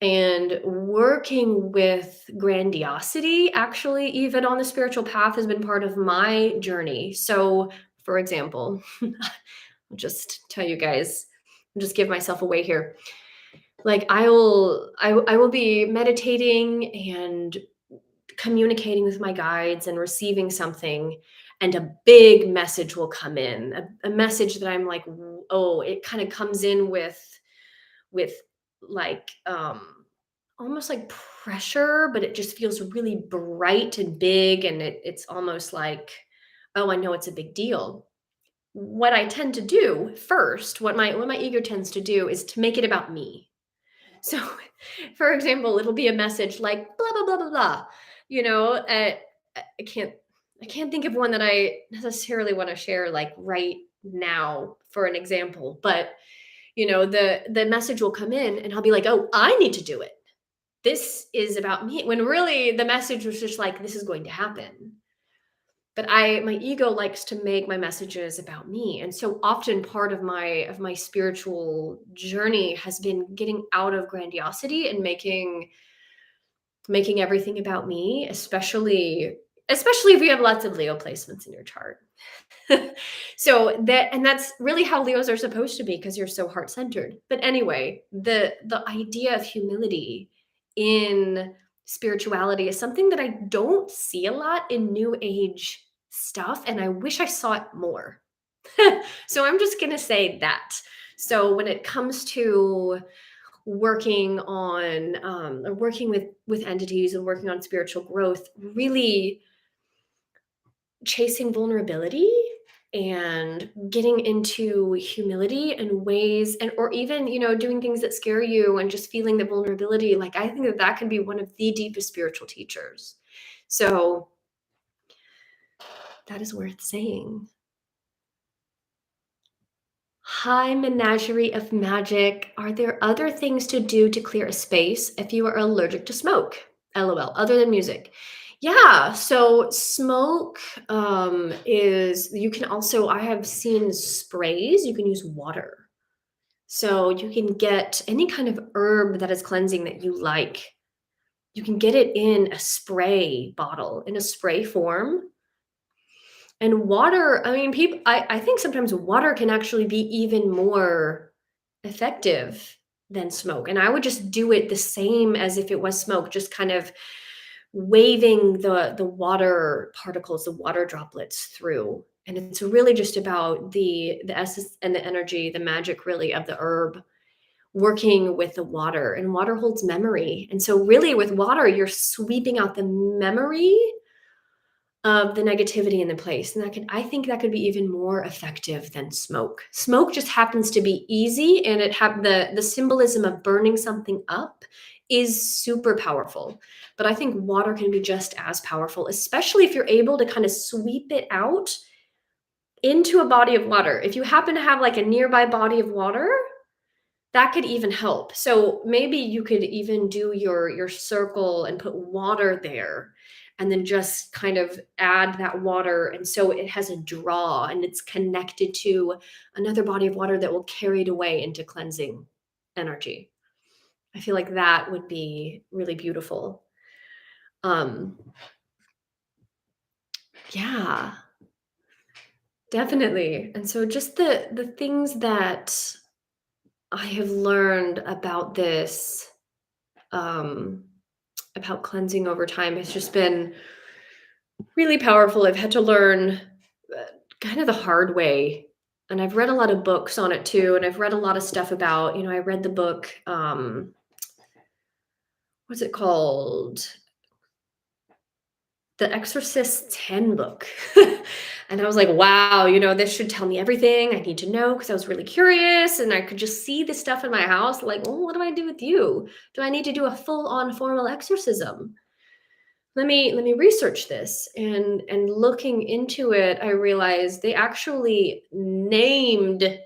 And working with grandiosity, actually, even on the spiritual path, has been part of my journey. So, for example, I'll just tell you guys, I'll just give myself away here. Like I will be meditating and communicating with my guides and receiving something, and a big message will come in, a message that I'm like, oh, it kind of comes in with like almost like pressure, but it just feels really bright and big, and it's almost like, oh, I know it's a big deal. what I tend to do first, what my ego tends to do is to make it about me. So, for example, it'll be a message like blah blah blah blah blah. You know, I can't I can't think of one that I necessarily want to share like right now for an example, but the message will come in and I'll be like, "Oh, I need to do it. This is about me." When really the message was just like, "This is going to happen." But my ego likes to make my messages about me, and so often part of my spiritual journey has been getting out of grandiosity and making everything about me, especially if you have lots of Leo placements in your chart. So that's really how Leos are supposed to be because you're so heart-centered. But anyway, the idea of humility in spirituality is something that I don't see a lot in new age stuff, and I wish I saw it more. So I'm just gonna say that. So when it comes to working on or working with entities and working on spiritual growth, really chasing vulnerability and getting into humility and ways, and or even doing things that scare you and just feeling the vulnerability, like I think that that can be one of the deepest spiritual teachers. So that is worth saying. Hi, menagerie of magic. Are there other things to do to clear a space if you are allergic to smoke? LOL, other than music. Yeah, so smoke is, you can also, I have seen sprays, you can use water. So you can get any kind of herb that is cleansing that you like. You can get it in a spray bottle, in a spray form. And water, I mean, I think sometimes water can actually be even more effective than smoke. And I would just do it the same as if it was smoke, just kind of waving the water particles, the water droplets through. And it's really just about the essence and the energy, the magic really of the herb working with the water. And water holds memory. And so really with water, you're sweeping out the memory of the negativity in the place. And I think that could be even more effective than smoke. Smoke just happens to be easy, and it have the symbolism of burning something up is super powerful. But I think water can be just as powerful, especially if you're able to kind of sweep it out into a body of water. If you happen to have like a nearby body of water, that could even help. So maybe you could even do your circle and put water there, and then just kind of add that water, and so it has a draw and it's connected to another body of water that will carry it away into cleansing energy. I feel like that would be really beautiful. Um yeah, definitely. And so just the things that I have learned about this, um about cleansing over time, has just been really powerful. I've had to learn kind of the hard way. And I've read a lot of books on it too. And I've read a lot of stuff about, I read the book, what's it called? The Exorcist's Handbook. And I was like, wow, this should tell me everything I need to know, because I was really curious and I could just see this stuff in my house. Like, well, what do I do with you? Do I need to do a full on formal exorcism? Let me research this. And looking into it, I realized they actually named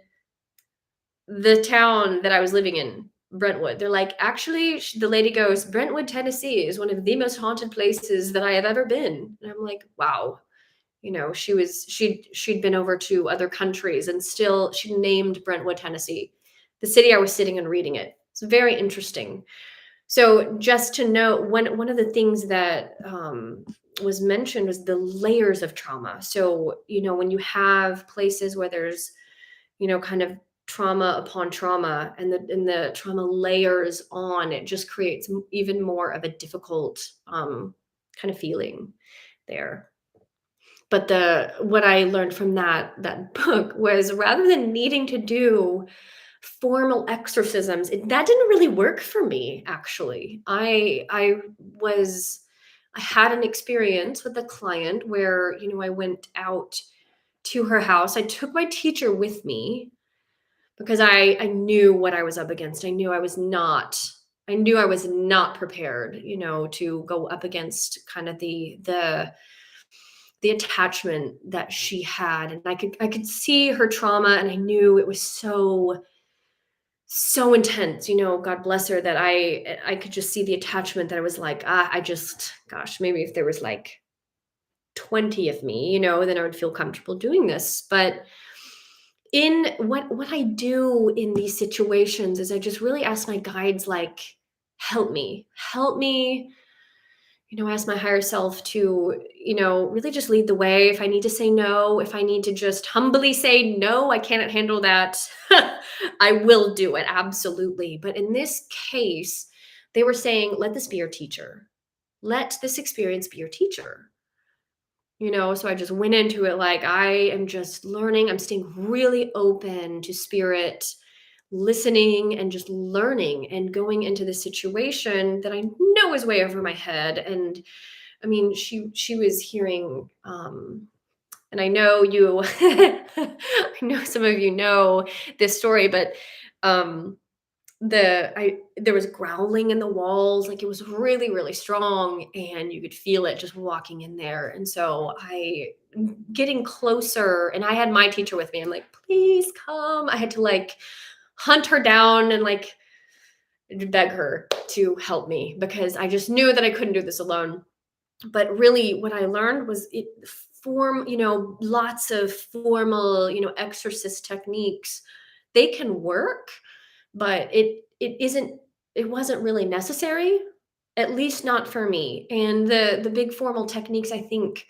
the town that I was living in Brentwood. They're like, actually, the lady goes, Brentwood, Tennessee is one of the most haunted places that I have ever been. And I'm like, wow. She'd been over to other countries, and still she named Brentwood, Tennessee, the city I was sitting and reading it. It's very interesting. So just to know, one of the things that was mentioned was the layers of trauma. So when you have places where there's kind of trauma upon trauma, and the trauma layers on, it just creates even more of a difficult kind of feeling there. But the what I learned from that book was, rather than needing to do formal exorcisms, that didn't really work for me, actually. I had an experience with a client where, I went out to her house. I took my teacher with me because I knew what I was up against. I knew I was not prepared, to go up against kind of the attachment that she had. And I could see her trauma, and I knew it was so intense, God bless her, that I could just see the attachment, that I was like, I just, gosh, maybe if there was like 20 of me, then I would feel comfortable doing this. But in what I do in these situations is I just really ask my guides, like, help me, ask my higher self to, really just lead the way. If I need to say no, if I need to just humbly say, no, I cannot handle that, I will do it. Absolutely. But in this case, they were saying, let this be your teacher. Let this experience be your teacher. So I just went into it like, I am just learning. I'm staying really open to spirit, listening and just learning, and going into the situation that I know is way over my head. And I mean, she was hearing, and I know you, I know some of you know this story, but um, there was growling in the walls, like it was really, really strong, and you could feel it just walking in there. And so I getting closer, and I had my teacher with me. I'm like, please come. I had to like hunt her down and like beg her to help me, because I just knew that I couldn't do this alone. But really what I learned was lots of formal, exorcist techniques, they can work, but it wasn't really necessary, at least not for me. And the big formal techniques, I think,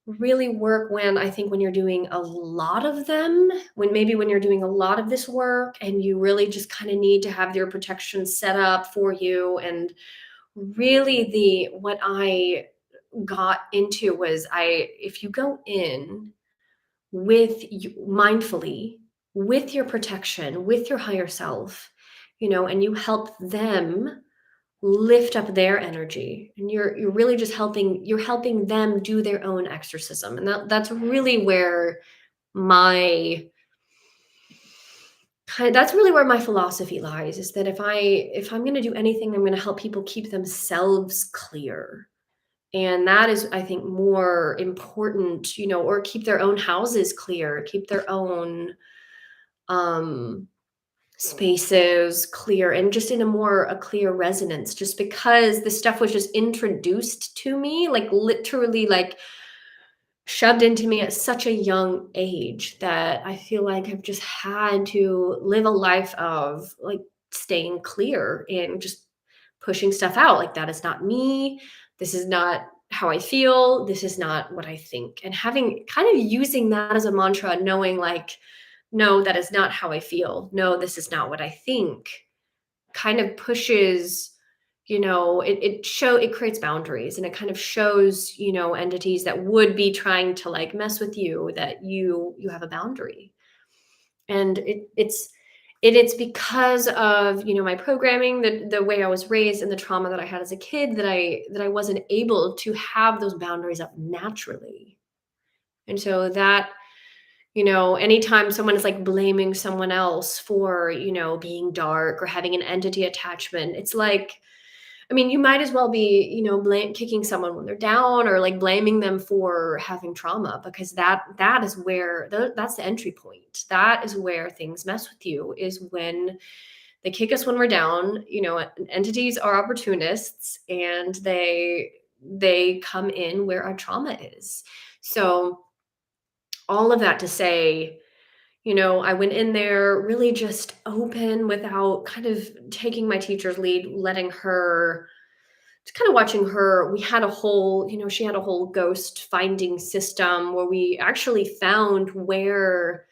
really work when you're doing a lot of them, when you're doing a lot of this work, and you really just kind of need to have your protection set up for you. And really what I got into was, if you go in with you mindfully, with your protection, with your higher self, and you help them lift up their energy, and you're really just helping them do their own exorcism. And that's really where my that's really where my philosophy lies, is that if I'm going to do anything, I'm going to help people keep themselves clear. And that is, I think, more important, or keep their own houses clear, keep their own um spaces clear, and just in a clear resonance, just because this stuff was just introduced to me, like literally like shoved into me at such a young age, that I feel like I've just had to live a life of like staying clear and just pushing stuff out. Like, that is not me. This is not how I feel. This is not what I think. And having kind of using that as a mantra, knowing like, no, that is not how I feel. No, this is not what I think, kind of pushes, it creates boundaries, and it kind of shows, entities that would be trying to like mess with you, that you have a boundary. And it's because of, my programming, the way I was raised, and the trauma that I had as a kid, that I wasn't able to have those boundaries up naturally. And so that, anytime someone is like blaming someone else for, being dark or having an entity attachment, it's like, I mean, you might as well be, kicking someone when they're down, or like blaming them for having trauma, because that is where that's the entry point. That is where things mess with you, is when they kick us when we're down. Entities are opportunists, and they come in where our trauma is. So all of that to say, I went in there really just open, without kind of taking my teacher's lead, letting her, just kind of watching her. We had a whole, she had a whole ghost finding system, where we actually found where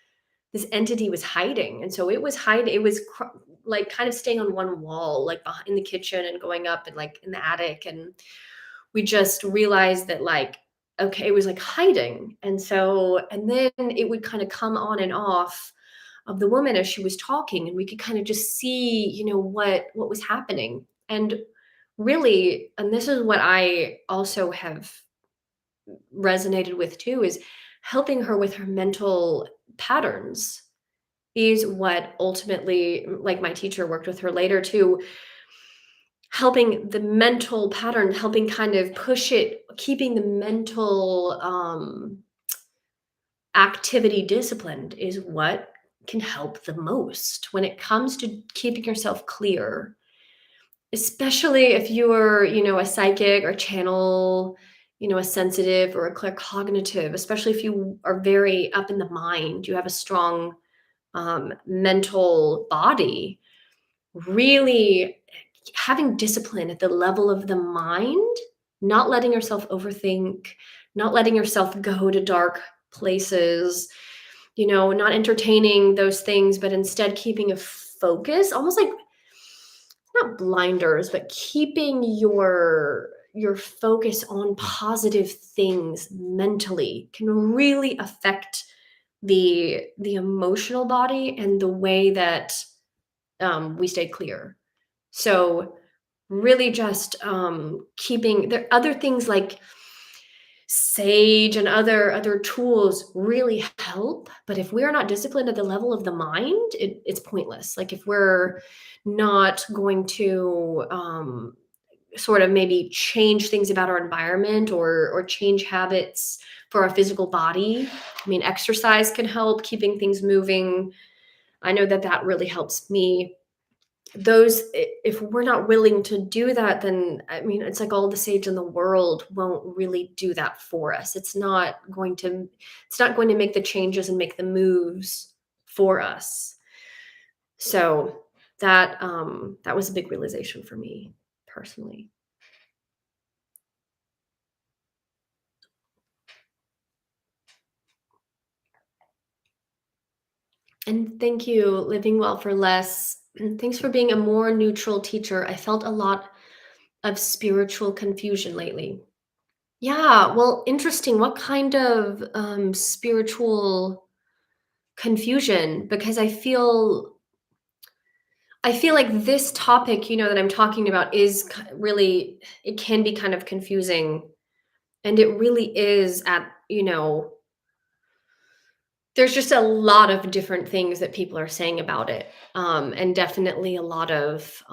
this entity was hiding. And so it was like kind of staying on one wall, like behind the kitchen, and going up and like in the attic. And we just realized that, like, okay, it was like hiding. And then it would kind of come on and off of the woman as she was talking, and we could kind of just see, what was happening. And really, and this is what I also have resonated with too, is helping her with her mental patterns is what ultimately, like my teacher worked with her later too, helping the mental pattern, helping kind of push it, keeping the mental activity disciplined is what can help the most when it comes to keeping yourself clear, especially if you're, a psychic or channel, a sensitive or a claircognitive, especially if you are very up in the mind, you have a strong mental body, really having discipline at the level of the mind, not letting yourself overthink, not letting yourself go to dark places, not entertaining those things, but instead keeping a focus, almost like not blinders, but keeping your focus on positive things mentally can really affect the emotional body and the way that we stay clear. So really just keeping there other things like sage and other tools really help, but if we're not disciplined at the level of the mind, it's pointless. Like if we're not going to sort of maybe change things about our environment or change habits for our physical body. I mean, exercise can help keeping things moving. I know that that really helps me. Those, if we're not willing to do that, then I mean, it's like all the sage in the world won't really do that for us. It's not going to make the changes and make the moves for us. So that was a big realization for me personally. And thank you, Living Well for Less. And thanks for being a more neutral teacher. I felt a lot of spiritual confusion lately. Yeah, well, interesting. What kind of spiritual confusion? Because I feel like this topic, that I'm talking about is really, it can be kind of confusing, and it really is there's just a lot of different things that people are saying about it, and definitely a lot of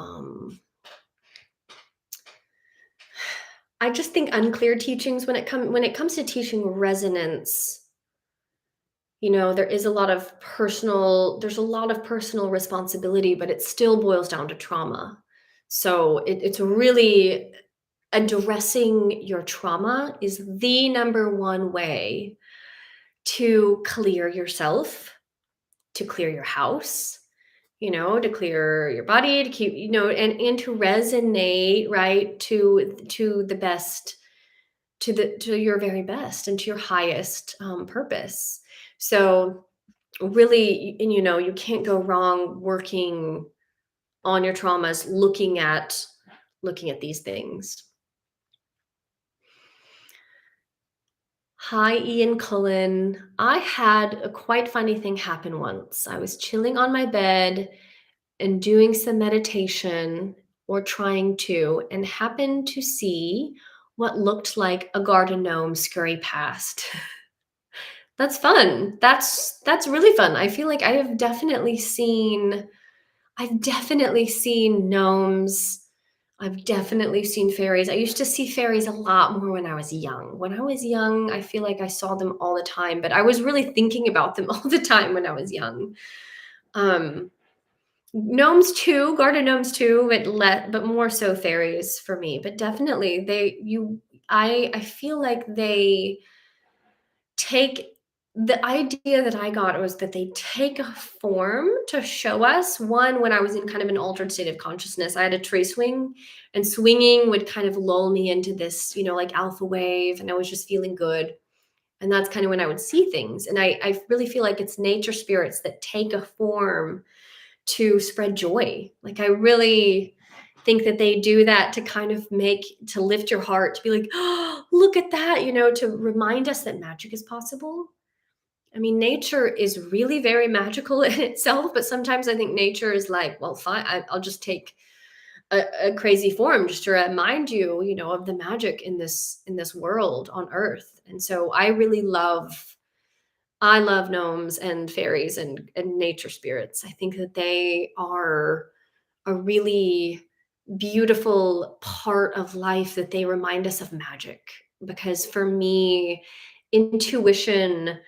I just think unclear teachings when it comes to teaching resonance. There is there's a lot of personal responsibility, but it still boils down to trauma. So it's really addressing your trauma is the number one way to clear yourself, to clear your house, to clear your body, to keep, and to resonate, right, to the best, to your very best and to your highest purpose. So really, and you can't go wrong working on your traumas, looking at these things. Hi, Ian Cullen. I had a quite funny thing happen once. I was chilling on my bed and doing some meditation or trying to, and happened to see what looked like a garden gnome scurry past. That's fun. That's really fun. I feel like I've definitely seen gnomes. I've definitely seen fairies. I used to see fairies a lot more when I was young. When I was young, I feel like I saw them all the time, but I was really thinking about them all the time when I was young. Um, Gnomes too, garden gnomes too, but more so fairies for me. But definitely I feel like they take the idea that I got was that they take a form to show us. One, when I was in kind of an altered state of consciousness, I had a tree swing, and swinging would kind of lull me into this, like alpha wave, and I was just feeling good. And that's kind of when I would see things. And I really feel like it's nature spirits that take a form to spread joy. Like I really think that they do that to kind of to lift your heart, to be like, oh, look at that, to remind us that magic is possible. I mean, nature is really very magical in itself, but sometimes I think nature is like, well, fine, I'll just take a crazy form just to remind you, of the magic in this world on Earth. And so I really love I love gnomes and fairies and nature spirits. I think that they are a really beautiful part of life, that they remind us of magic. Because for me, intuition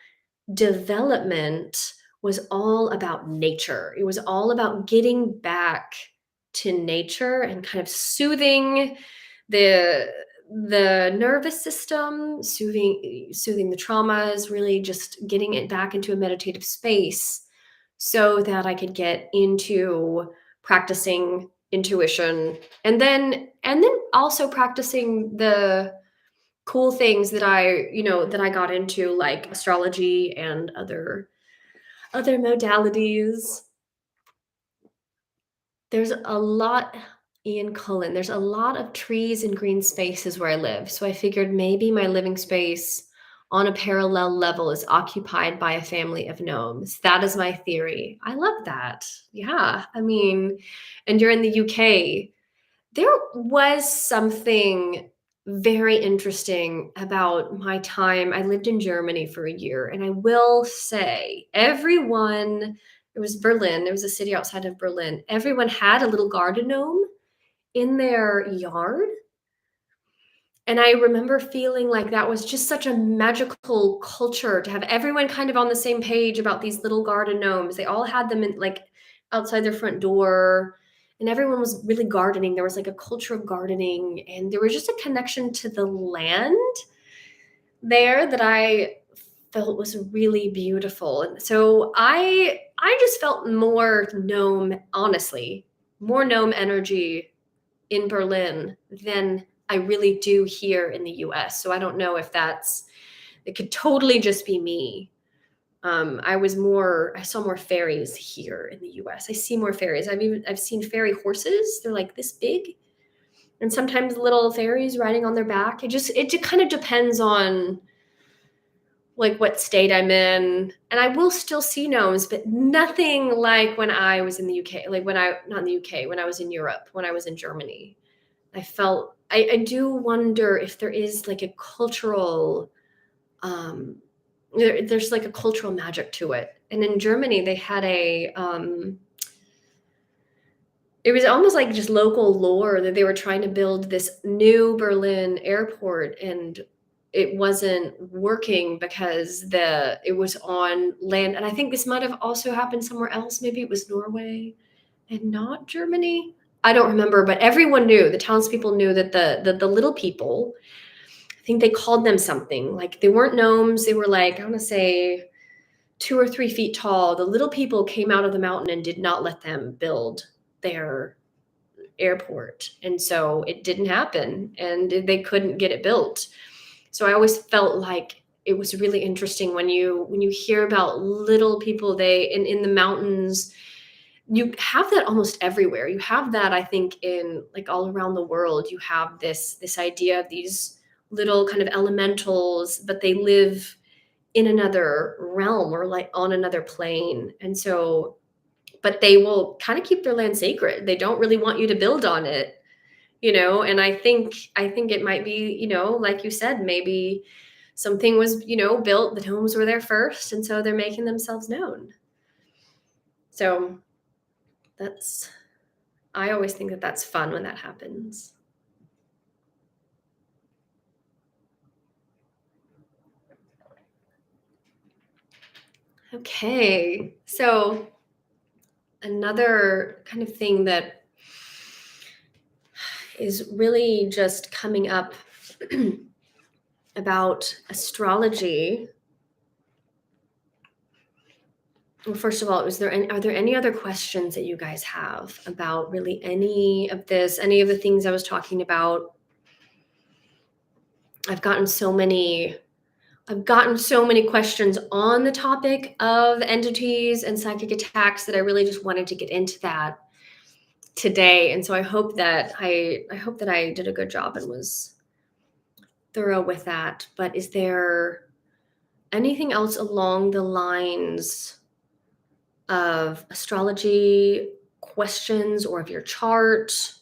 development was all about nature. It was all about getting back to nature and kind of soothing the nervous system, soothing the traumas, really just getting it back into a meditative space so that I could get into practicing intuition, and then also practicing the cool things that I got into, like astrology and other modalities. There's a lot Ian Cullen, there's a lot of trees and green spaces where I live, so I figured maybe my living space on a parallel level is occupied by a family of gnomes. That is my theory. I love that. Yeah, I mean, and you're in the UK. There was something very interesting about my time. I lived in Germany for a year, and I will say everyone, it was Berlin, it was a city outside of Berlin. Everyone had a little garden gnome in their yard. And I remember feeling like that was just such a magical culture to have everyone kind of on the same page about these little garden gnomes. They all had them in, like, outside their front door, and everyone was really gardening. There was like a culture of gardening, and there was just a connection to the land there that I felt was really beautiful. And so I just felt more gnome, honestly, more gnome energy in Berlin than I really do here in the US. So I don't know if it could totally just be me. I saw more fairies here in the US. I see more fairies. I've seen fairy horses. They're like this big. And sometimes little fairies riding on their back. It just kind of depends on like what state I'm in. And I will still see gnomes, but nothing like when I was in the UK, like not in the UK, when I was in Europe, when I was in Germany. I do wonder if there is like a cultural, um, there's like a cultural magic to it. And in Germany, they had it was almost like just local lore that they were trying to build this new Berlin airport, and it wasn't working because it was on land. And I think this might have also happened somewhere else. Maybe it was Norway and not Germany. I don't remember, but everyone knew, the townspeople knew that the little people, I think they called them something. Like, they weren't gnomes, they were like, I want to say 2 or 3 feet tall. The little people came out of the mountain and did not let them build their airport. And so it didn't happen, and they couldn't get it built. So I always felt like it was really interesting when you hear about little people, they in the mountains. You have that almost everywhere. You have that, I think, in like all around the world. You have this idea of these little kind of elementals, but they live in another realm or like on another plane. And so, but they will kind of keep their land sacred. They don't really want you to build on it. And I think it might be, like you said, maybe something was, built, the homes were there first, and so they're making themselves known. So that's I always think that that's fun when that happens. Okay. So another kind of thing that is really just coming up about astrology. Well, first of all, are there any other questions that you guys have about really any of this, any of the things I was talking about? I've gotten so many questions on the topic of entities and psychic attacks that I really just wanted to get into that today. And so I hope that I did a good job and was thorough with that. But is there anything else along the lines of astrology questions, or of your chart,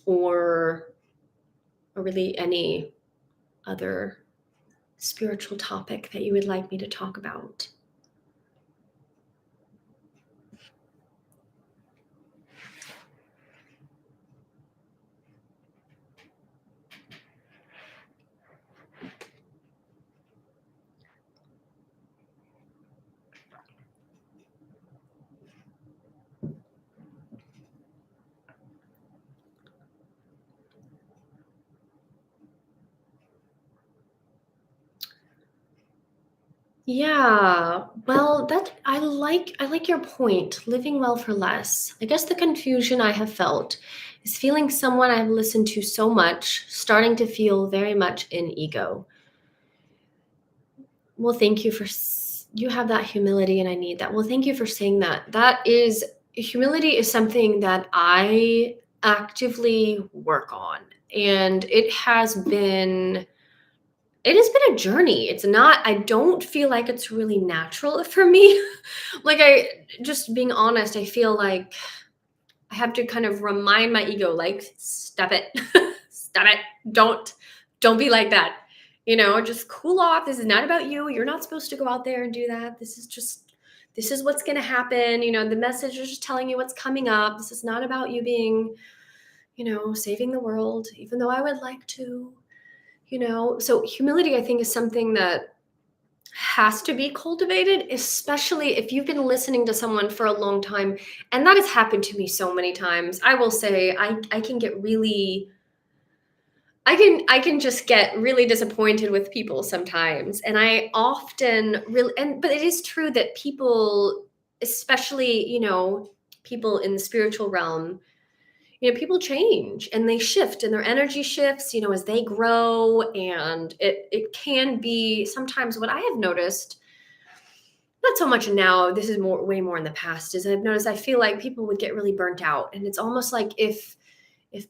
or really any other spiritual topic that you would like me to talk about? Yeah, well, that I like your point, living well for less. I guess the confusion I have felt is feeling someone I've listened to so much, starting to feel very much in ego. Well, thank you you have that humility and I need that. Well, thank you for saying that. That is humility is something that I actively work on, and it has been a journey. It's not I don't feel like it's really natural for me. Like, I just being honest, I feel like I have to kind of remind my ego, like, stop it. Stop it. Don't be like that. Just cool off. This is not about you. You're not supposed to go out there and do that. This is what's going to happen. The message is just telling you what's coming up. This is not about you being, saving the world, even though I would like to. So humility, I think, is something that has to be cultivated, especially if you've been listening to someone for a long time. And that has happened to me so many times. I will say I can get really I can just get really disappointed with people sometimes. And I often really and but it is true that people, especially, people in the spiritual realm, people change and they shift and their energy shifts, as they grow. And it can be sometimes what I have noticed, not so much now, this is way more in the past, is I've noticed I feel like people would get really burnt out. And it's almost like if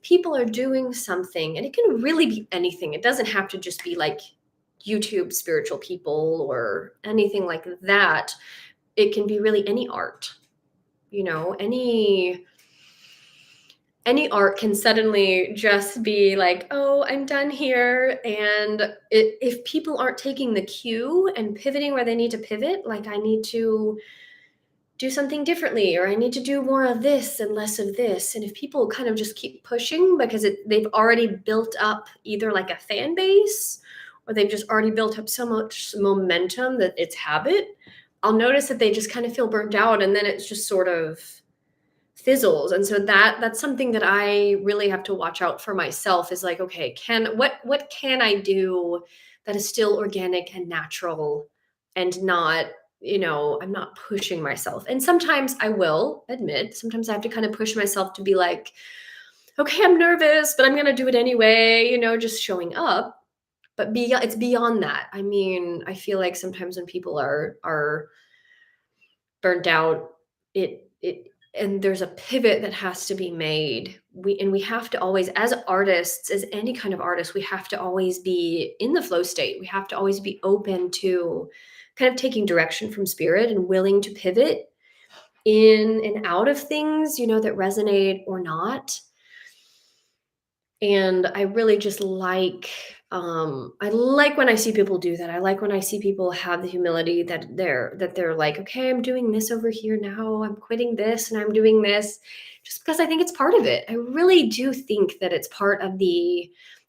people are doing something, and it can really be anything, it doesn't have to just be like YouTube spiritual people or anything like that. It can be really any art, any art can suddenly just be like, oh, I'm done here. And if people aren't taking the cue and pivoting where they need to pivot, like, I need to do something differently, or I need to do more of this and less of this. And if people kind of just keep pushing because they've already built up either like a fan base, or they've just already built up so much momentum that it's habit, I'll notice that they just kind of feel burnt out, and then it's just sort of fizzles. And so that's something that I really have to watch out for myself, is like, okay, what can I do that is still organic and natural, and not, I'm not pushing myself. And sometimes I will admit, sometimes I have to kind of push myself to be like, okay, I'm nervous, but I'm going to do it anyway, just showing up. But it's beyond that. I mean, I feel like sometimes when people are burnt out, it and there's a pivot that has to be made. We have to always, as artists, as any kind of artist, we have to always be in the flow state. We have to always be open to kind of taking direction from spirit and willing to pivot in and out of things, that resonate or not. And I really just I like when I see people do that. I like when I see people have the humility that they're like, okay, I'm doing this over here now. I'm quitting this and I'm doing this, just because I think it's part of it. I really do think that it's part of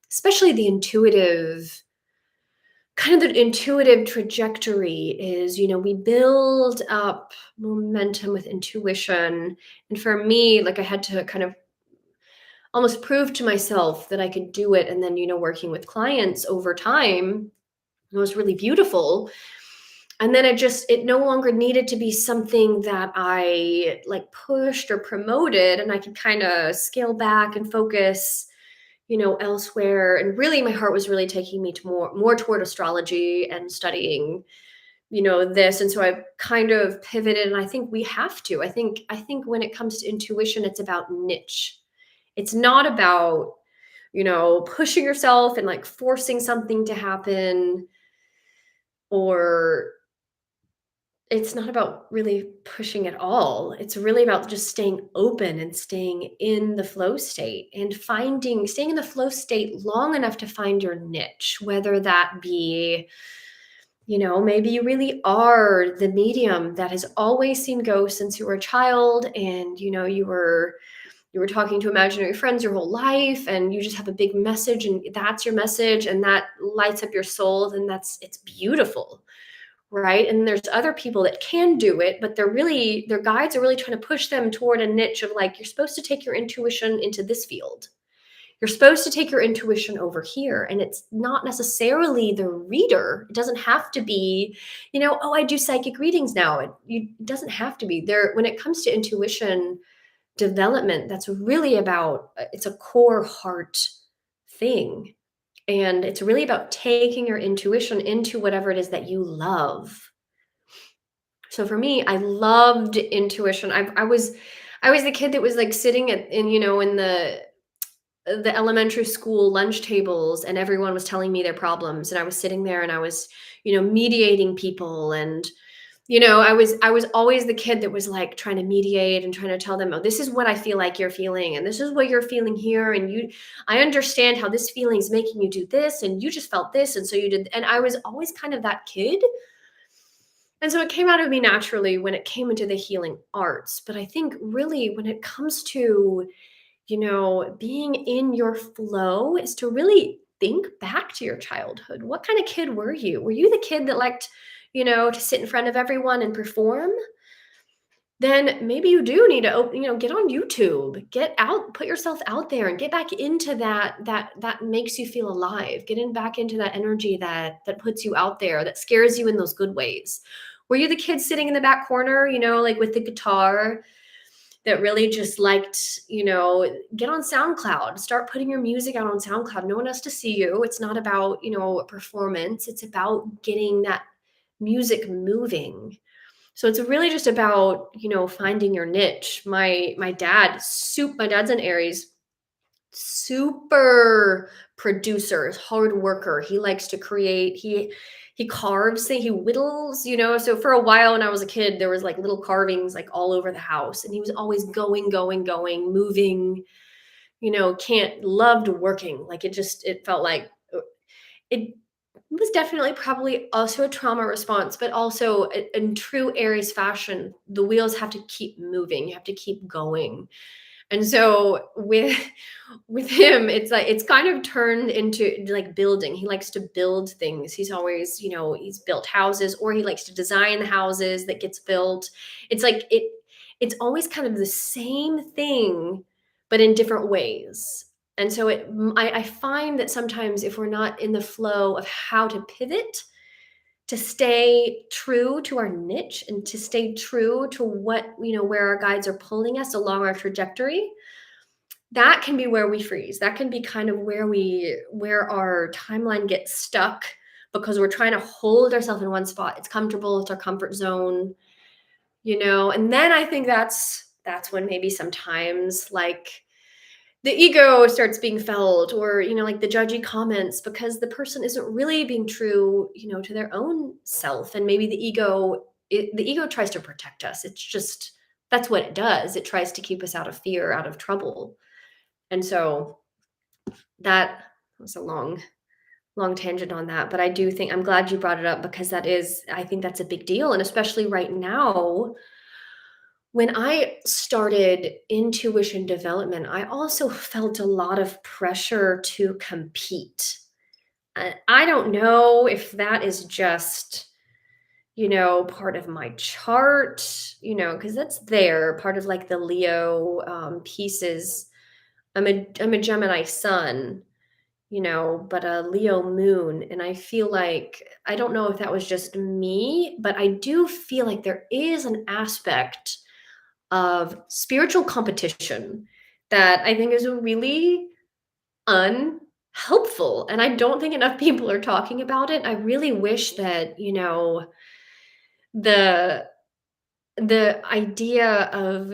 especially the intuitive trajectory is, we build up momentum with intuition. And for me, like, I had to kind of almost prove to myself that I could do it. And then, working with clients over time, it was really beautiful. And then it no longer needed to be something that I like pushed or promoted, and I could kind of scale back and focus, elsewhere. And really my heart was really taking me to more toward astrology and studying, this. And so I kind of pivoted, and I think we have to. I think when it comes to intuition, it's about niche. It's not about, pushing yourself and like forcing something to happen, or it's not about really pushing at all. It's really about just staying open and staying in the flow state and staying in the flow state long enough to find your niche, whether that be, maybe you really are the medium that has always seen ghosts since you were a child, and you were talking to imaginary friends your whole life, and you just have a big message, and that's your message, and that lights up your soul. Then it's beautiful, right? And there's other people that can do it, but their guides are really trying to push them toward a niche of like, you're supposed to take your intuition into this field. You're supposed to take your intuition over here. And it's not necessarily the reader. It doesn't have to be, oh, I do psychic readings now. It doesn't have to be there. When it comes to intuition development, that's really about, it's a core heart thing. And it's really about taking your intuition into whatever it is that you love. So for me, I loved intuition. I was the kid that was like sitting in the elementary school lunch tables, and everyone was telling me their problems, and I was sitting there and I was, mediating people, and I was always the kid that was like trying to mediate and trying to tell them, oh, this is what I feel like you're feeling, and this is what you're feeling here, and I understand how this feeling is making you do this, and you just felt this, and so you did. And I was always kind of that kid. And so it came out of me naturally when it came into the healing arts. But I think really when it comes to, being in your flow is to really think back to your childhood. What kind of kid were you? Were you the kid that liked, to sit in front of everyone and perform? Then maybe you do need to open, get on YouTube, get out, put yourself out there and get back into that makes you feel alive. Get in back into that energy that puts you out there, that scares you in those good ways. Were you the kid sitting in the back corner, like with the guitar, that really just liked, get on SoundCloud, start putting your music out on SoundCloud. No one has to see you. It's not about, a performance. It's about getting that music moving. So it's really just about, finding your niche. My dad's an Aries, super producer, hard worker. He likes to create. He carves, he whittles, So for a while when I was a kid, there was like little carvings like all over the house, and he was always going, moving. Can't loved working. Like it felt like it was definitely probably also a trauma response, but also in true Aries fashion, the wheels have to keep moving. You have to keep going. And so with him, it's like it's kind of turned into like building. He likes to build things. He's always, he's built houses, or he likes to design the houses that gets built. It's like it's always kind of the same thing, but in different ways. And so I find that sometimes if we're not in the flow of how to pivot, to stay true to our niche and to stay true to what, where our guides are pulling us along our trajectory, that can be where we freeze. That can be kind of where our timeline gets stuck because we're trying to hold ourselves in one spot. It's comfortable, it's our comfort zone, and then I think that's when maybe sometimes like the ego starts being felt, or like the judgy comments, because the person isn't really being true, to their own self. And maybe the ego tries to protect us. It's just, that's what it does. It tries to keep us out of fear, out of trouble. And so that was a long tangent on that, but I do think, I'm glad you brought it up, because I think that's a big deal. And especially right now, when I started intuition development, I also felt a lot of pressure to compete. I don't know if that is just, part of my chart, because that's there, part of like the Leo pieces. I'm a Gemini sun, but a Leo moon. And I feel like, I don't know if that was just me, but I do feel like there is an aspect of spiritual competition that I think is really unhelpful. And I don't think enough people are talking about it. I really wish that, the the idea of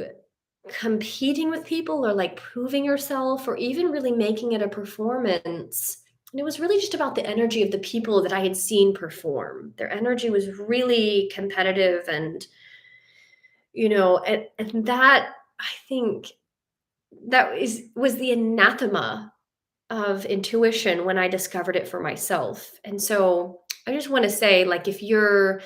competing with people, or like proving yourself, or even really making it a performance, And it was really just about the energy of the people that I had seen perform. Their energy was really competitive and, and that I think that was the anathema of intuition when I discovered it for myself. And so I just want to say, like, if you're,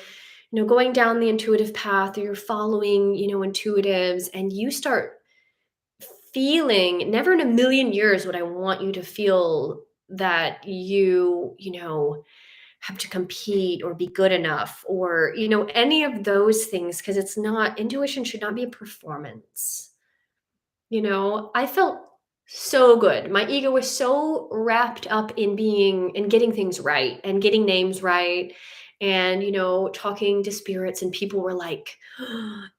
going down the intuitive path or you're following, intuitives and you start feeling, never in a million years would I want you to feel that you have to compete or be good enough or, any of those things, because it's not, intuition should not be a performance. I felt so good. My ego was so wrapped up in being and getting things right and getting names right and, talking to spirits, and people were like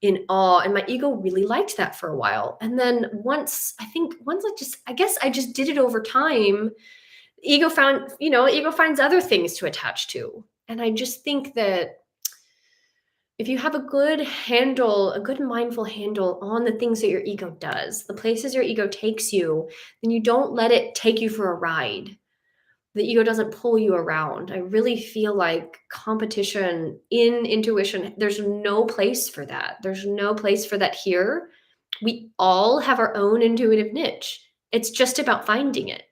in awe. And my ego really liked that for a while. And then I guess I just did it over time. Ego finds other things to attach to. And I just think that if you have a good mindful handle on the things that your ego does, the places your ego takes you, then you don't let it take you for a ride. The ego doesn't pull you around. I really feel like competition in intuition, there's no place for that. There's no place for that here. We all have our own intuitive niche. It's just about finding it.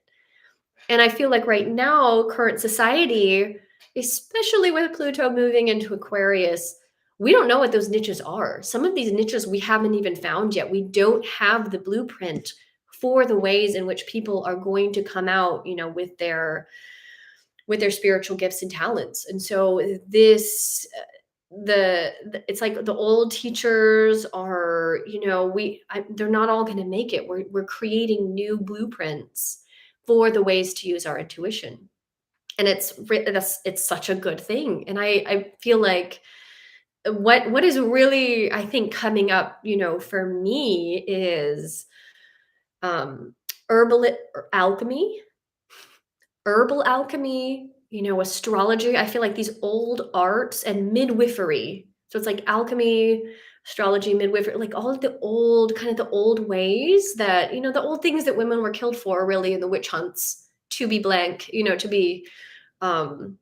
And I feel like right now, current society, especially with Pluto moving into Aquarius, we don't know what those niches are. Some of these niches we haven't even found yet. We don't have the blueprint for the ways in which people are going to come out, with their spiritual gifts and talents. And so it's like the old teachers are, they're not all going to make it. We're creating new blueprints for the ways to use our intuition. And it's such a good thing. And I feel like what is really, I think, coming up, for me is um herbal alchemy, herbal alchemy, astrology. I feel like these old arts and midwifery. So it's like alchemy, astrology, midwifery, like all of the old, kind of the old ways that, the old things that women were killed for, really, in the witch hunts, to be blank, um,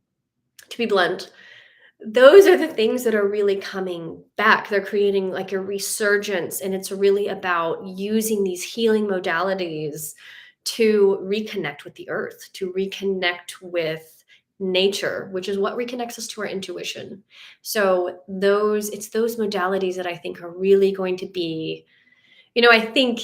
to be blunt. Those are the things that are really coming back. They're creating like a resurgence, and it's really about using these healing modalities to reconnect with the earth, to reconnect with nature, which is what reconnects us to our intuition. So it's those modalities that I think are really going to be, I think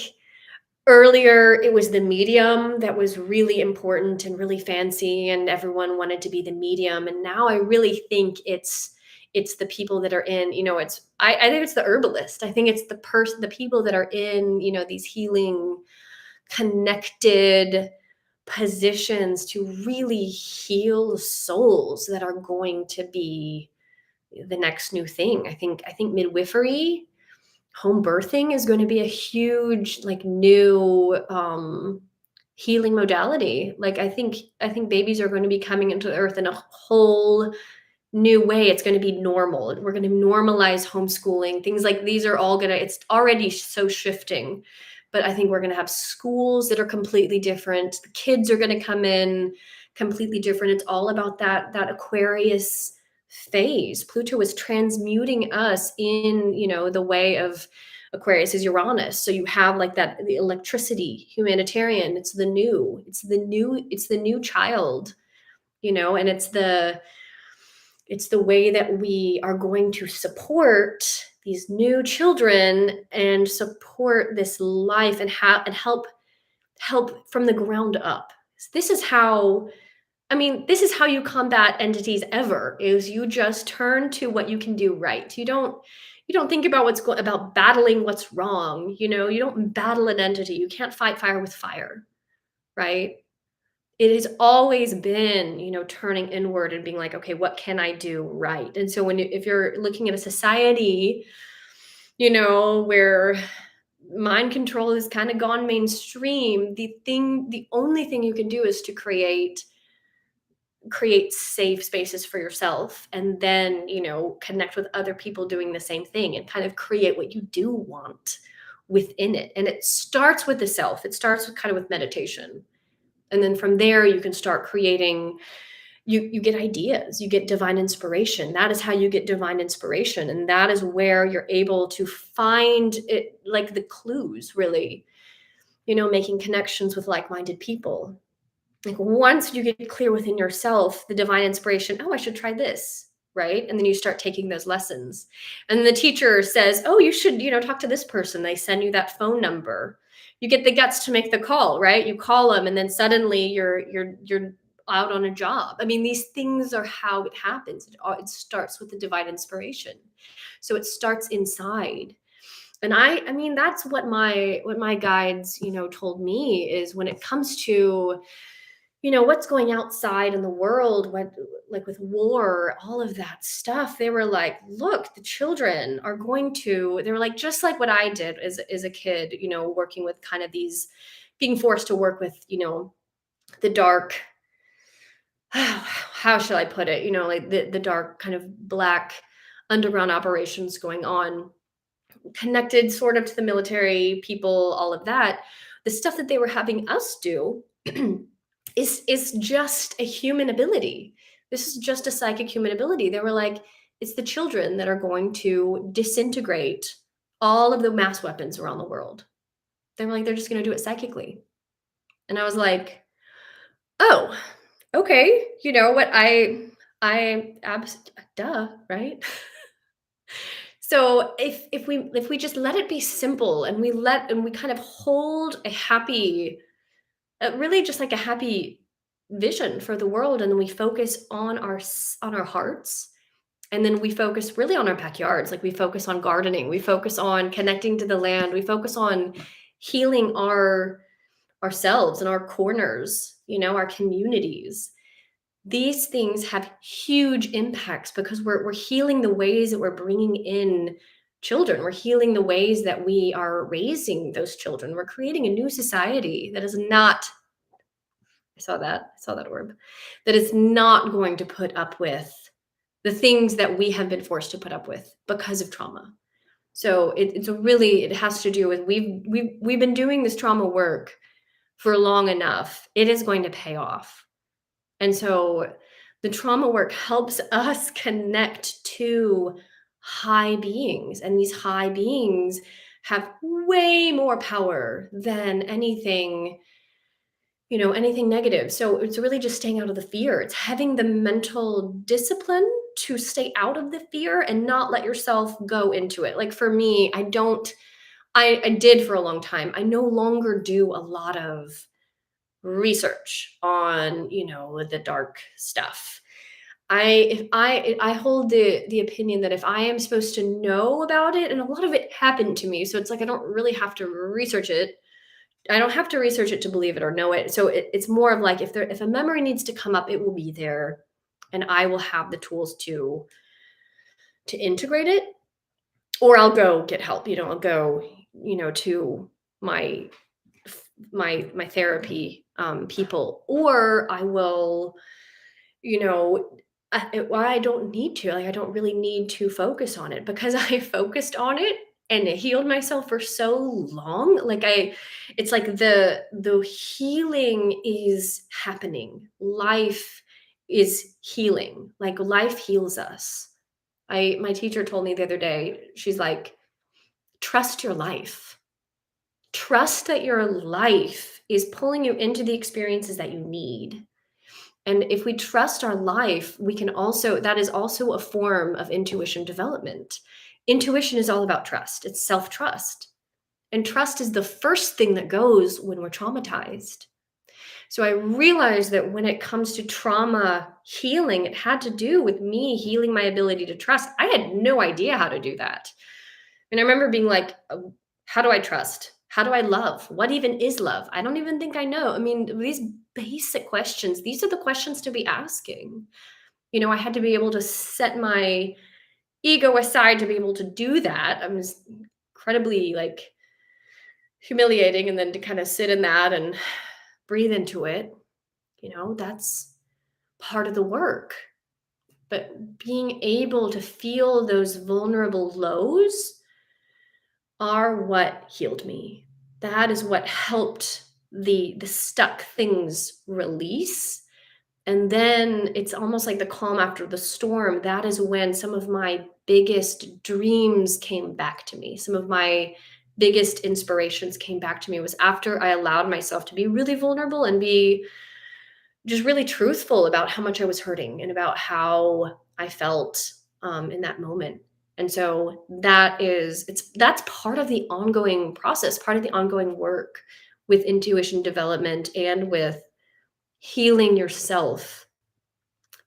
earlier it was the medium that was really important and really fancy, and everyone wanted to be the medium. And now I really think it's the people that are in, I think it's the herbalist. I think it's the people that are in, these healing connected positions to really heal souls that are going to be the next new thing. I think midwifery, home birthing is going to be a huge, like, new healing modality. Like, I think babies are going to be coming into the earth in a whole new way. It's going to be normal. We're going to normalize homeschooling. Things like these are all going to, it's already so shifting. But I think we're going to have schools that are completely different. The kids are going to come in completely different. It's all about that Aquarius phase. Pluto is transmuting us in, the way of Aquarius is Uranus. So you have like that, the electricity, humanitarian. It's the new child, and it's the way that we are going to support these new children and support this life and help from the ground up. This is how you combat entities ever, is you just turn to what you can do right. You don't think about about battling what's wrong. You don't battle an entity. You can't fight fire with fire, right? It has always been, turning inward and being like, okay, what can I do right? And so if you're looking at a society, where mind control has kind of gone mainstream, the only thing you can do is to create safe spaces for yourself, and then, connect with other people doing the same thing and kind of create what you do want within it. And it starts with the self. It starts with kind of with meditation. And then from there, you can start creating, you get ideas, you get divine inspiration. That is how you get divine inspiration. And that is where you're able to find it, like the clues, really, making connections with like-minded people. Like once you get clear within yourself, the divine inspiration, oh, I should try this, right? And then you start taking those lessons. And then the teacher says, oh, you should, talk to this person. They send you that phone number. You get the guts to make the call, right? You call them, and then suddenly you're out on a job. I mean, these things are how it happens. It starts with the divine inspiration. So it starts inside. And I mean, that's what my guides, told me, is when it comes to, what's going outside in the world, what, like with war, all of that stuff, they were like, look, the children are going to, they were like, just like what I did as a kid, working with kind of these, being forced to work with, the dark, how shall I put it, like the dark kind of black underground operations going on, connected sort of to the military people, all of that. The stuff that they were having us do is just a human ability. This is just a psychic human ability. They were like, it's the children that are going to disintegrate all of the mass weapons around the world. They were like, they're just going to do it psychically. And I was like, oh, okay. You know what? Duh, right? So if we just let it be simple, and we kind of hold a happy, really just like a happy vision for the world, and then we focus on our hearts, and then we focus really on our backyards, like we focus on gardening, we focus on connecting to the land, we focus on healing ourselves and our corners, our communities. These things have huge impacts because we're healing the ways that we're bringing in children. We're healing the ways that we are raising those children. We're creating a new society that is not, I saw that orb, that is not going to put up with the things that we have been forced to put up with because of trauma. So it has to do with, we've been doing this trauma work for long enough. It is going to pay off. And so the trauma work helps us connect to high beings, and these high beings have way more power than anything, anything negative. So it's really just staying out of the fear. It's having the mental discipline to stay out of the fear and not let yourself go into it. Like for me, I did for a long time. I no longer do a lot of research on, the dark stuff. I hold the opinion that if I am supposed to know about it, and a lot of it happened to me, so it's like I don't really have to research it. I don't have to research it to believe it or know it. So it's more of like, if a memory needs to come up, it will be there, and I will have the tools to integrate it, or I'll go get help. I'll go, to my my therapy people, or I will, you know, I don't need to, like, I don't really need to focus on it because I focused on it and healed myself for so long. It's like the healing is happening. Life is healing. Like life heals us. My teacher told me the other day, she's like, trust your life. Trust that your life is pulling you into the experiences that you need. And if we trust our life, that is also a form of intuition development. Intuition is all about trust. It's self-trust. And trust is the first thing that goes when we're traumatized. So I realized that when it comes to trauma healing, it had to do with me healing my ability to trust. I had no idea how to do that. And I remember being like, how do I trust? How do I love? What even is love? I don't even think I know. I mean, these basic questions, these are the questions to be asking. I had to be able to set my ego aside to be able to do that. I'm just incredibly humiliating. And then to kind of sit in that and breathe into it, that's part of the work. But being able to feel those vulnerable lows are what healed me. That is what helped the stuck things release, and then it's almost like the calm after the storm. That is when some of my biggest dreams came back to me. Some of my biggest inspirations came back to me was after I allowed myself to be really vulnerable and be just really truthful about how much I was hurting and about how I felt in that moment. And so that's part of the ongoing process, part of the ongoing work with intuition development and with healing yourself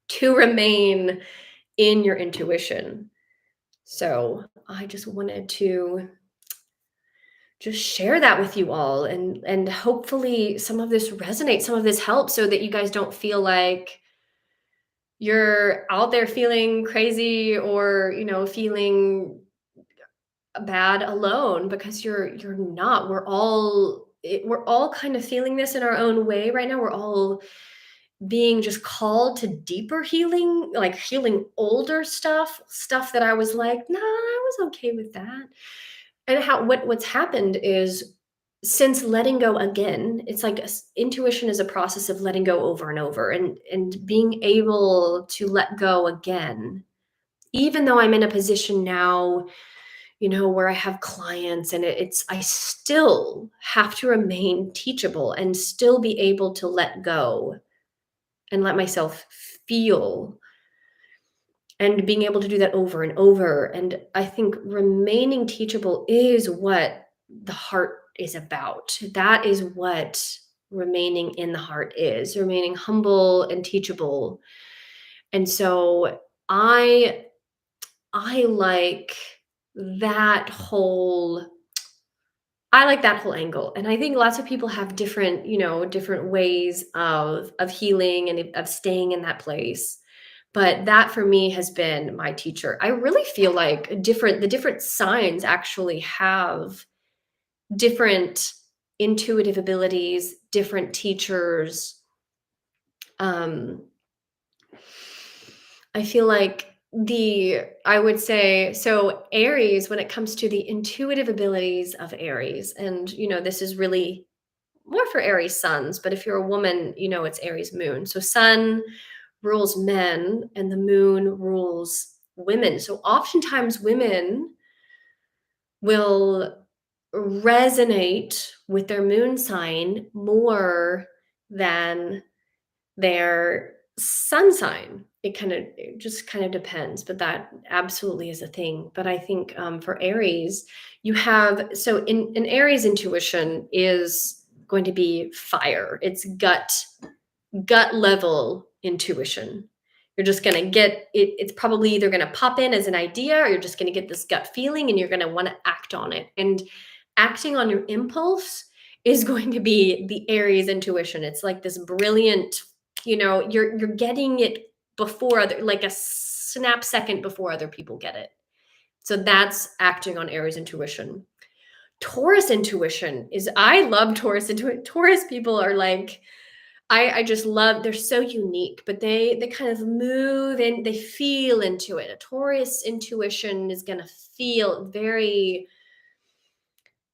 to remain in your intuition. So I just wanted to just share that with you all, and hopefully some of this resonates, some of this helps, so that you guys don't feel like you're out there feeling crazy or, feeling bad alone, because you're not. We're all kind of feeling this in our own way right now. We're all being just called to deeper healing, like healing older stuff that I was like, "Nah, I was okay with that." And what's happened is, since letting go again, it's like intuition is a process of letting go over and over, and being able to let go again. Even though I'm in a position now, where I have clients, and I still have to remain teachable and still be able to let go and let myself feel, and being able to do that over and over. And I think remaining teachable is what the heart is about. That is what remaining in the heart is, remaining humble and teachable. And so I I like that whole I like that whole angle. And I think lots of people have different ways of healing and of staying in that place. But that for me has been my teacher. I really feel like the different signs actually have different intuitive abilities, different teachers. Um, I feel like I would say, so Aries, when it comes to the intuitive abilities of Aries, and this is really more for Aries suns, but if you're a woman, it's Aries moon. So sun rules men and the moon rules women. So oftentimes women will resonate with their moon sign more than their sun sign. It just kind of depends, but that absolutely is a thing. But I think for Aries, you have, so in Aries, intuition is going to be fire. It's gut level intuition. You're just going to get it. It's probably either going to pop in as an idea, or you're just going to get this gut feeling and you're going to want to act on it. And acting on your impulse is going to be the Aries intuition. It's like this brilliant, you're getting it before like a snap second before other people get it. So that's acting on Aries intuition. Taurus intuition is, I love Taurus intuition. Taurus people are like, I just love, they're so unique, but they kind of move and they feel into it. A Taurus intuition is going to feel very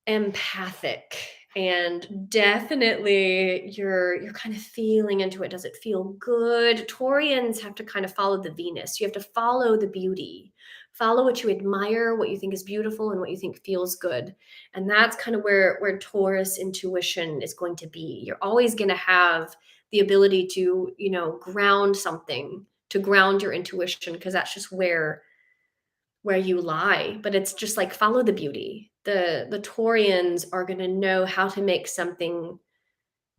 empathic, and definitely you're kind of feeling into it. Does it feel good? Taurians have to kind of follow the Venus. You have to follow the beauty, follow what you admire, what you think is beautiful, and what you think feels good. And that's kind of where Taurus intuition is going to be. You're always going to have the ability to ground something, to ground your intuition, because that's just where you lie. But it's just like, follow the beauty. The Taurians are going to know how to make something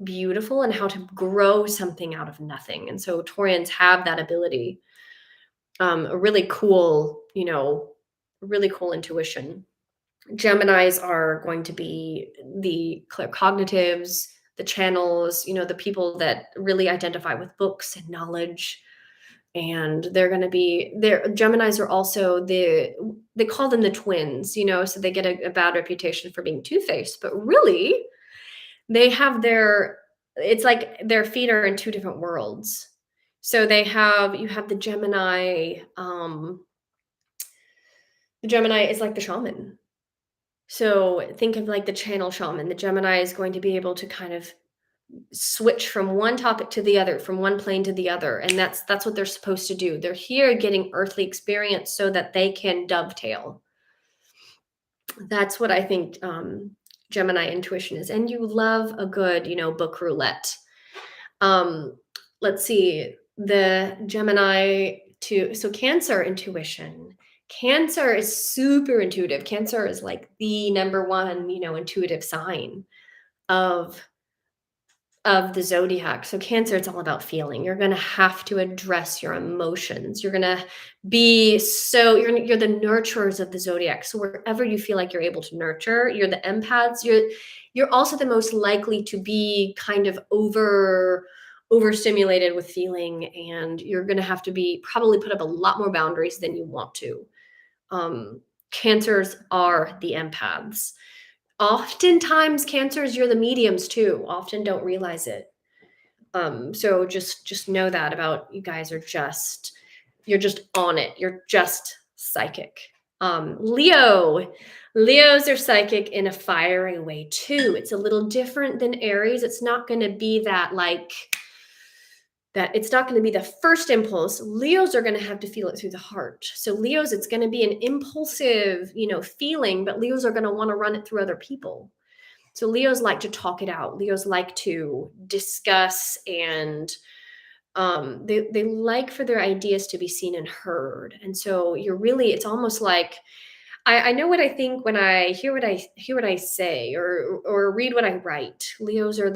beautiful and how to grow something out of nothing. And so Taurians have that ability. A really cool intuition. Geminis are going to be the claircognitives, the channels, the people that really identify with books and knowledge. And they're going to be there. Geminis are also they call them the twins, so they get a bad reputation for being two-faced, but really they have it's like their feet are in two different worlds. So you have the Gemini is like the shaman. So think of like the channel shaman. The Gemini is going to be able to kind of switch from one topic to the other, from one plane to the other. And that's what they're supposed to do. They're here getting earthly experience so that they can dovetail. That's what I think Gemini intuition is. And you love a good, book roulette. Um, let's see, the Gemini so Cancer intuition. Cancer is super intuitive. Cancer is like the number one, intuitive sign of the zodiac. So Cancer, it's all about feeling. You're going to have to address your emotions. You're going to be you're the nurturers of the zodiac. So wherever you feel like you're able to nurture, you're the empaths. You're also the most likely to be kind of overstimulated with feeling, and you're going to have to probably put up a lot more boundaries than you want to. Cancers are the empaths. Oftentimes Cancers, you're the mediums too. Often don't realize it. So just know that about you guys you're just on it. You're just psychic. Leos are psychic in a fiery way too. It's a little different than Aries. It's not going to be it's not going to be the first impulse. Leos are going to have to feel it through the heart. So Leos, it's going to be an impulsive, feeling, but Leos are going to want to run it through other people. So Leos like to talk it out. Leos like to discuss, and they like for their ideas to be seen and heard. And so it's almost like, I know what I think when I hear what I say or read what I write. Leos are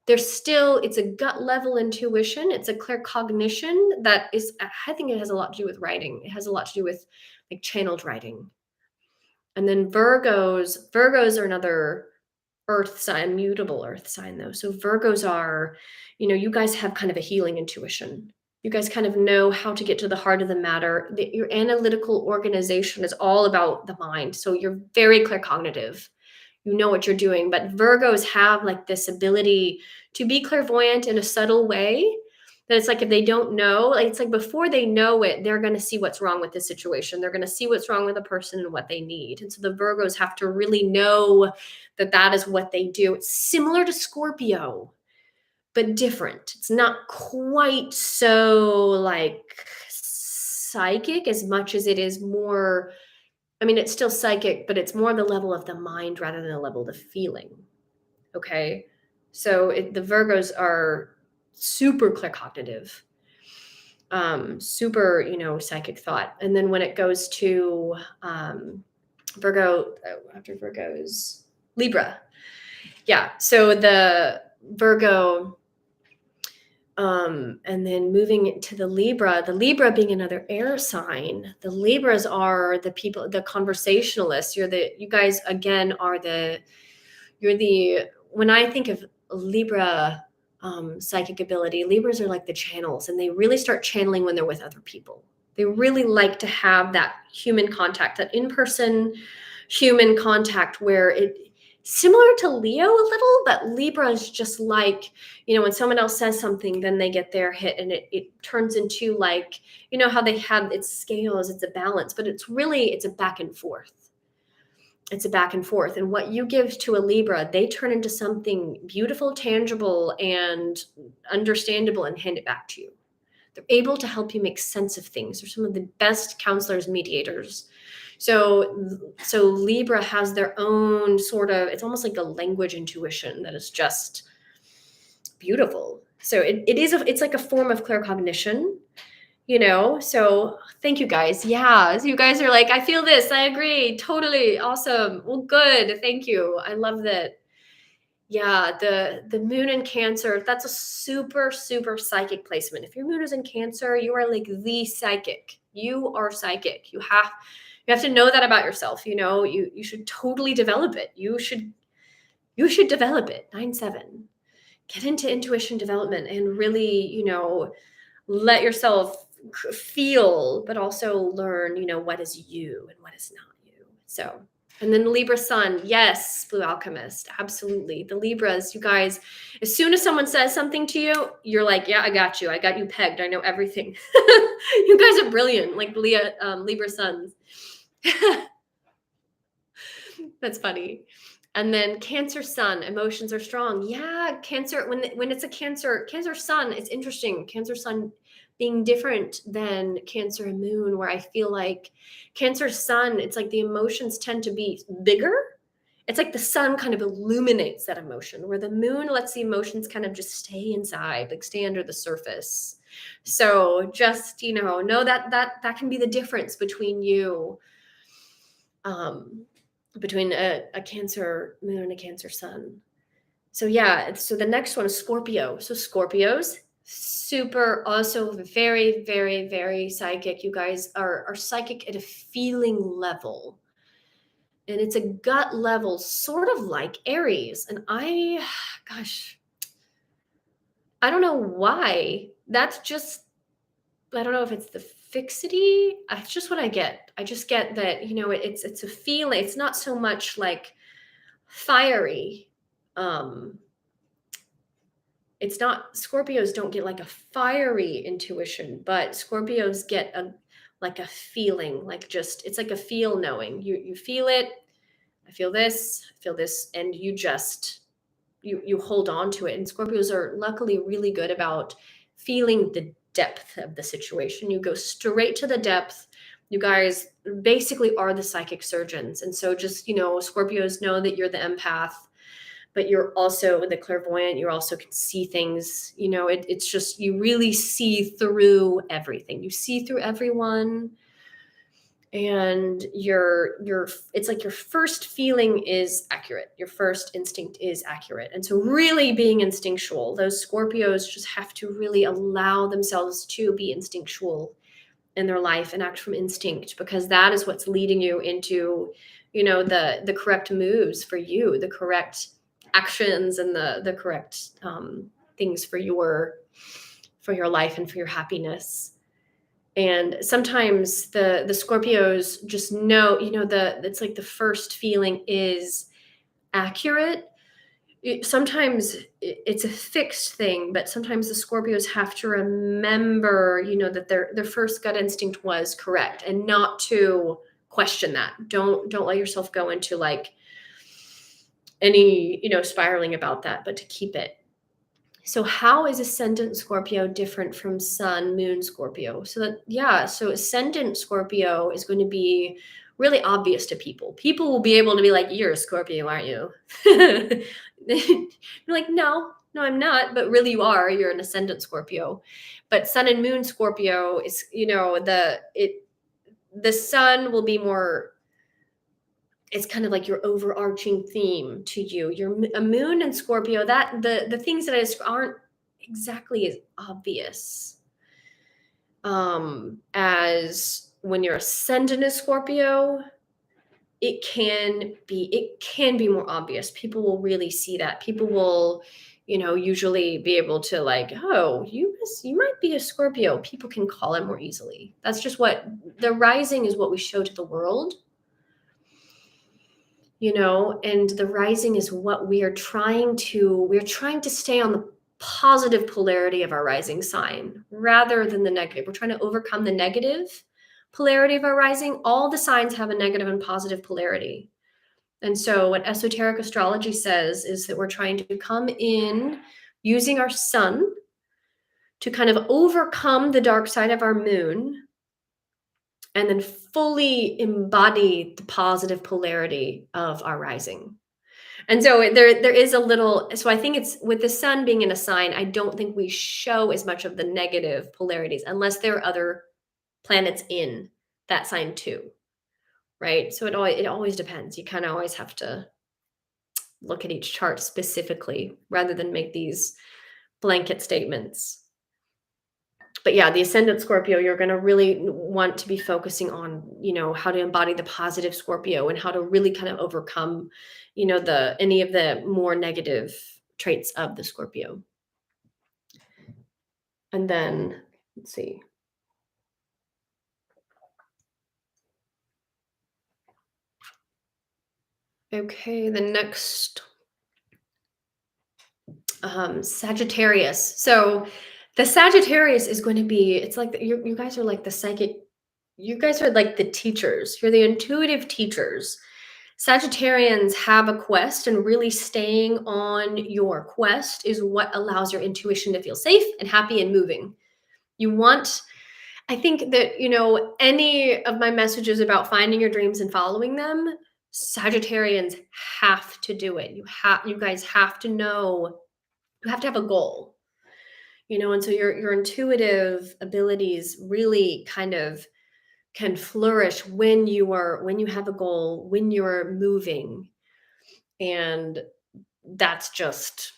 it's a gut level intuition. It's a clear cognition I think it has a lot to do with writing. It has a lot to do with like channeled writing. And then Virgos are another earth sign, mutable earth sign though. So Virgos are, you guys have kind of a healing intuition. You guys kind of know how to get to the heart of the matter. Your analytical organization is all about the mind. So you're very clear cognitive. You know what you're doing. But Virgos have like this ability to be clairvoyant in a subtle way. That it's like if they don't know, it's like before they know it, they're going to see what's wrong with the situation. They're going to see what's wrong with the person and what they need. And so the Virgos have to really know that is what they do. It's similar to Scorpio, but different. It's not quite so like psychic as much as it is more. I mean, it's still psychic, but it's more the level of the mind rather than the level of the feeling. Okay. So the Virgos are super clear cognitive, super, psychic thought. And then when it goes to Virgo, after Virgo's Libra. Yeah. So the Virgo, and then moving to the Libra being another air sign. The Libras are the people, the conversationalists. You guys again when I think of Libra psychic ability, Libras are like the channels, and they really start channeling when they're with other people. They really like to have that human contact, that in-person human contact where similar to Leo a little, but Libra is just like, when someone else says something, then they get their hit, and it turns into like, how they have its scales, it's a balance, but it's a back and forth. It's a back and forth. And what you give to a Libra, they turn into something beautiful, tangible, and understandable and hand it back to you. They're able to help you make sense of things. They're some of the best counselors, mediators. So Libra has their own sort of, it's almost like a language intuition that is just beautiful. So it's like a form of claircognition. So thank you guys. Yeah. So you guys are like, I feel this. I agree. Totally. Awesome. Well, good. Thank you. I love that. Yeah. The moon in Cancer, that's a super, super psychic placement. If your moon is in Cancer, you are like the psychic. You are psychic. You have to know that about yourself. You should totally develop it. You should develop it. 9/7. Get into intuition development and really, let yourself feel, but also learn, what is you and what is not you. So, and then the Libra sun. Yes, Blue Alchemist. Absolutely. The Libras, you guys, as soon as someone says something to you, you're like, yeah, I got you. I got you pegged. I know everything. You guys are brilliant. Like Libra suns. That's funny. And then Cancer Sun, emotions are strong. Yeah, Cancer, when it's a Cancer Sun, it's interesting. Cancer Sun being different than Cancer and Moon, where I feel like Cancer Sun, it's like the emotions tend to be bigger. It's like the sun kind of illuminates that emotion, where the moon lets the emotions kind of just stay inside, like stay under the surface. So just, know that can be the difference between you, um, between a Cancer moon and a Cancer sun. So yeah, so the next one is Scorpio. So Scorpios, super, also very, very, very psychic. You guys are psychic at a feeling level. And it's a gut level, sort of like Aries. And gosh, I don't know why. That's just, I don't know if it's the fixity. It's just what I get. I just get that, it's a feeling. It's not so much like fiery. Um, it's not, Scorpios don't get like a fiery intuition, but Scorpios get like a feeling, like just, it's like a feel knowing. You feel it. I feel this, and you just, you hold on to it. And Scorpios are luckily really good about feeling the depth of the situation. You go straight to the depth. You guys basically are the psychic surgeons. And so just, Scorpios know that you're the empath, but you're also the clairvoyant. You also can see things, it's just, you really see through everything. You see through everyone. And it's like your first feeling is accurate. Your first instinct is accurate. And so really being instinctual, those Scorpios just have to really allow themselves to be instinctual in their life and act from instinct, because that is what's leading you into, the correct moves for you, the correct actions, and the correct things for your life and for your happiness. And sometimes the Scorpios just know, it's like the first feeling is accurate. Sometimes it's a fixed thing, but sometimes the Scorpios have to remember, that their first gut instinct was correct, and not to question that. Don't let yourself go into like any, spiraling about that, but to keep it. So how is ascendant Scorpio different from sun, moon Scorpio? So ascendant Scorpio is going to be really obvious to people. People will be able to be like, you're a Scorpio, aren't you? You're like, no, I'm not. But really you are. You're an ascendant Scorpio. But sun and moon Scorpio is, the sun will be more, it's kind of like your overarching theme to you. Your a moon and Scorpio, that the things that aren't exactly as obvious as when you're ascendant as Scorpio. It can be more obvious. People will really see that. People will, usually be able to like, oh, you might be a Scorpio. People can call it more easily. That's just what the rising is, what we show to the world. And the rising is what we're trying to stay on the positive polarity of our rising sign rather than the negative. We're trying to overcome the negative polarity of our rising. All the signs have a negative and positive polarity. And so what esoteric astrology says is that we're trying to come in using our sun to kind of overcome the dark side of our moon, and then fully embody the positive polarity of our rising. And so there is a little, so I think it's with the sun being in a sign, I don't think we show as much of the negative polarities unless there are other planets in that sign too, right? So it always depends. You kind of always have to look at each chart specifically rather than make these blanket statements. But yeah, the ascendant Scorpio, you're going to really want to be focusing on, how to embody the positive Scorpio and how to really kind of overcome, any of the more negative traits of the Scorpio. And then let's see. Okay, the next Sagittarius. So the Sagittarius is going to be, it's like you guys are like the psychic, you guys are like the teachers. You're the intuitive teachers. Sagittarians have a quest, and really staying on your quest is what allows your intuition to feel safe and happy and moving. You want, I think that, any of my messages about finding your dreams and following them, Sagittarians have to do it. You guys have to know, you have to have a goal, and so your intuitive abilities really kind of can flourish when you have a goal, when you're moving. And that's just,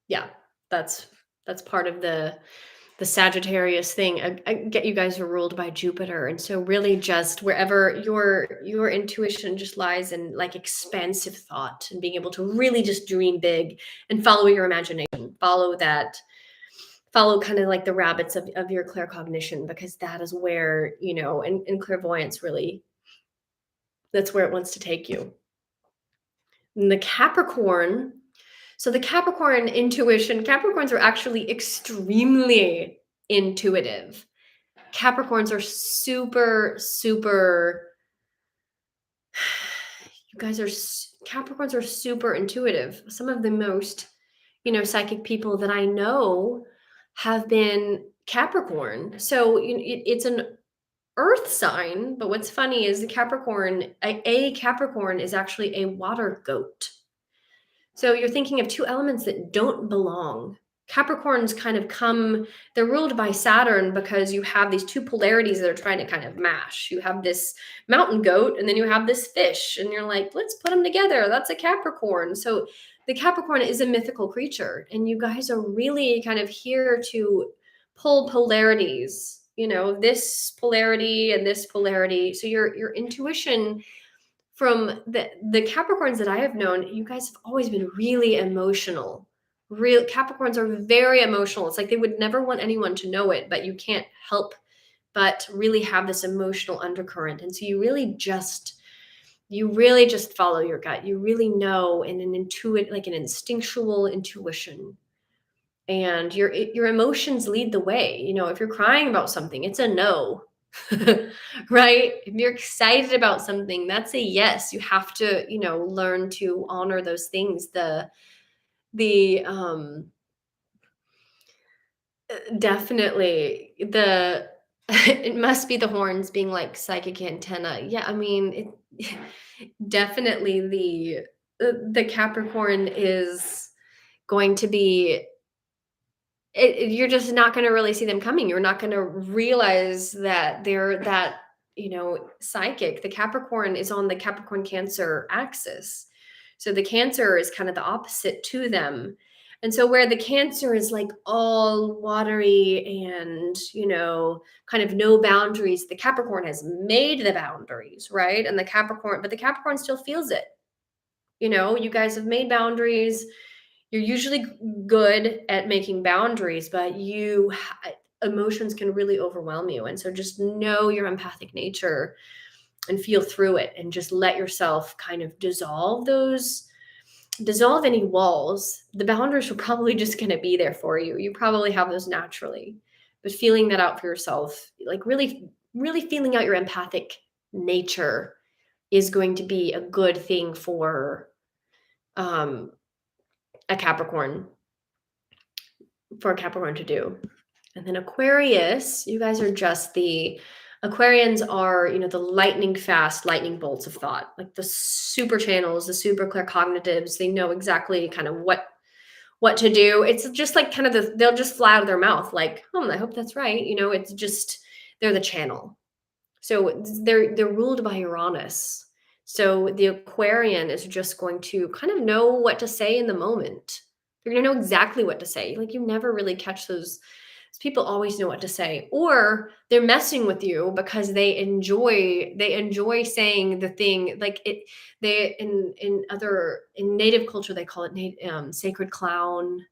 yeah, that's that's part of the Sagittarius thing. I get you guys are ruled by Jupiter, and so really just wherever your intuition just lies in like expansive thought and being able to really just dream big and follow your imagination, follow kind of like the rabbits of your claircognition, because that is where, and clairvoyance really, that's where it wants to take you. And the Capricorn, so the Capricorn intuition, Capricorns are actually extremely intuitive. Capricorns are super, super, you guys are, Capricorns are super intuitive. Some of the most, psychic people that I know have been Capricorn. So it's an earth sign, but what's funny is the Capricorn, a Capricorn is actually a water goat. So you're thinking of two elements that don't belong. Capricorns kind of they're ruled by Saturn because you have these two polarities that are trying to kind of mash. You have this mountain goat and then you have this fish, and you're like, let's put them together. That's a Capricorn. So the Capricorn is a mythical creature, and you guys are really kind of here to pull polarities, this polarity and this polarity. So your intuition from the Capricorns that I have known, you guys have always been really emotional. Real Capricorns are very emotional. It's like they would never want anyone to know it, but you can't help but really have this emotional undercurrent. And so you really just follow your gut. You really know in like an instinctual intuition. And your emotions lead the way. If you're crying about something, it's a no. Right? If you're excited about something, that's a yes. You have to, learn to honor those things. The Definitely it must be the horns being like psychic antenna. Yeah, I mean, it definitely the Capricorn is going to be, you're just not going to really see them coming. You're not going to realize that they're that, psychic. The Capricorn is on the Capricorn Cancer axis. So the Cancer is kind of the opposite to them. And so where the Cancer is like all watery and, kind of no boundaries, the Capricorn has made the boundaries, right? And but the Capricorn still feels it. You guys have made boundaries. You're usually good at making boundaries, but emotions can really overwhelm you. And so just know your empathic nature and feel through it, and just let yourself kind of dissolve any walls. The boundaries are probably just going to be there for you. You probably have those naturally, but feeling that out for yourself, like really, really feeling out your empathic nature is going to be a good thing for, a Capricorn for a Capricorn to do. And then Aquarius, you guys are just Aquarians are, the lightning fast, lightning bolts of thought, like the super channels, the super claircognitives. They know exactly kind of what to do. It's just like kind of they'll just fly out of their mouth, like, I hope that's right. It's just, they're the channel. So they're ruled by Uranus. So the Aquarian is just going to kind of know what to say in the moment. You're going to know exactly what to say. Like, you never really catch those people always know what to say, or they're messing with you because they enjoy saying the thing, like it. They in native culture they call it sacred clown.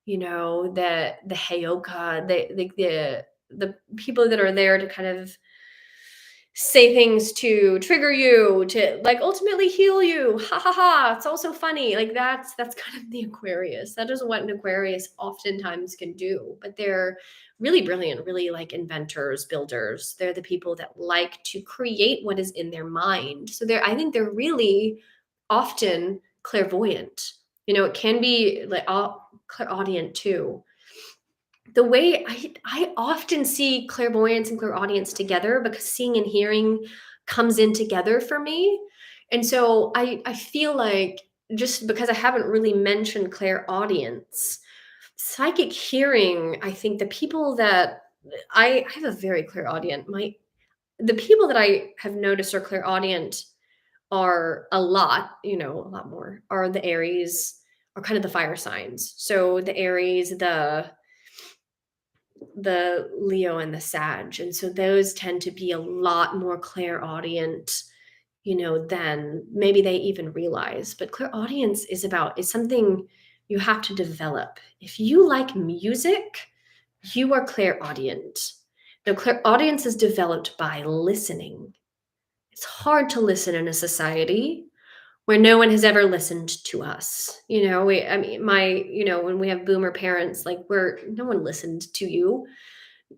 The heyoka. The people that are there to kind of say things to trigger you, to like ultimately heal you. Ha ha ha. It's also funny. Like that's kind of the Aquarius. That is what an Aquarius oftentimes can do. But they're really brilliant, really like inventors, builders. They're the people that like to create what is in their mind. So I think they're really often clairvoyant. It can be like clairaudient too. The way I often see clairvoyance and clairaudience together because seeing and hearing comes in together for me. And so I feel like just because I haven't really mentioned clairaudience, psychic hearing, I think the people that I have a very clairaudient. The people that I have noticed are clairaudient are a lot more are the Aries, are kind of the fire signs. So the Aries, the Leo and the Sag. And so those tend to be a lot more clairaudient, than maybe they even realize. But clairaudience is something you have to develop. If you like music, you are clairaudient. Now, clairaudience is developed by listening. It's hard to listen in a society where no one has ever listened to us. I mean, when we have boomer parents, like where no one listened to you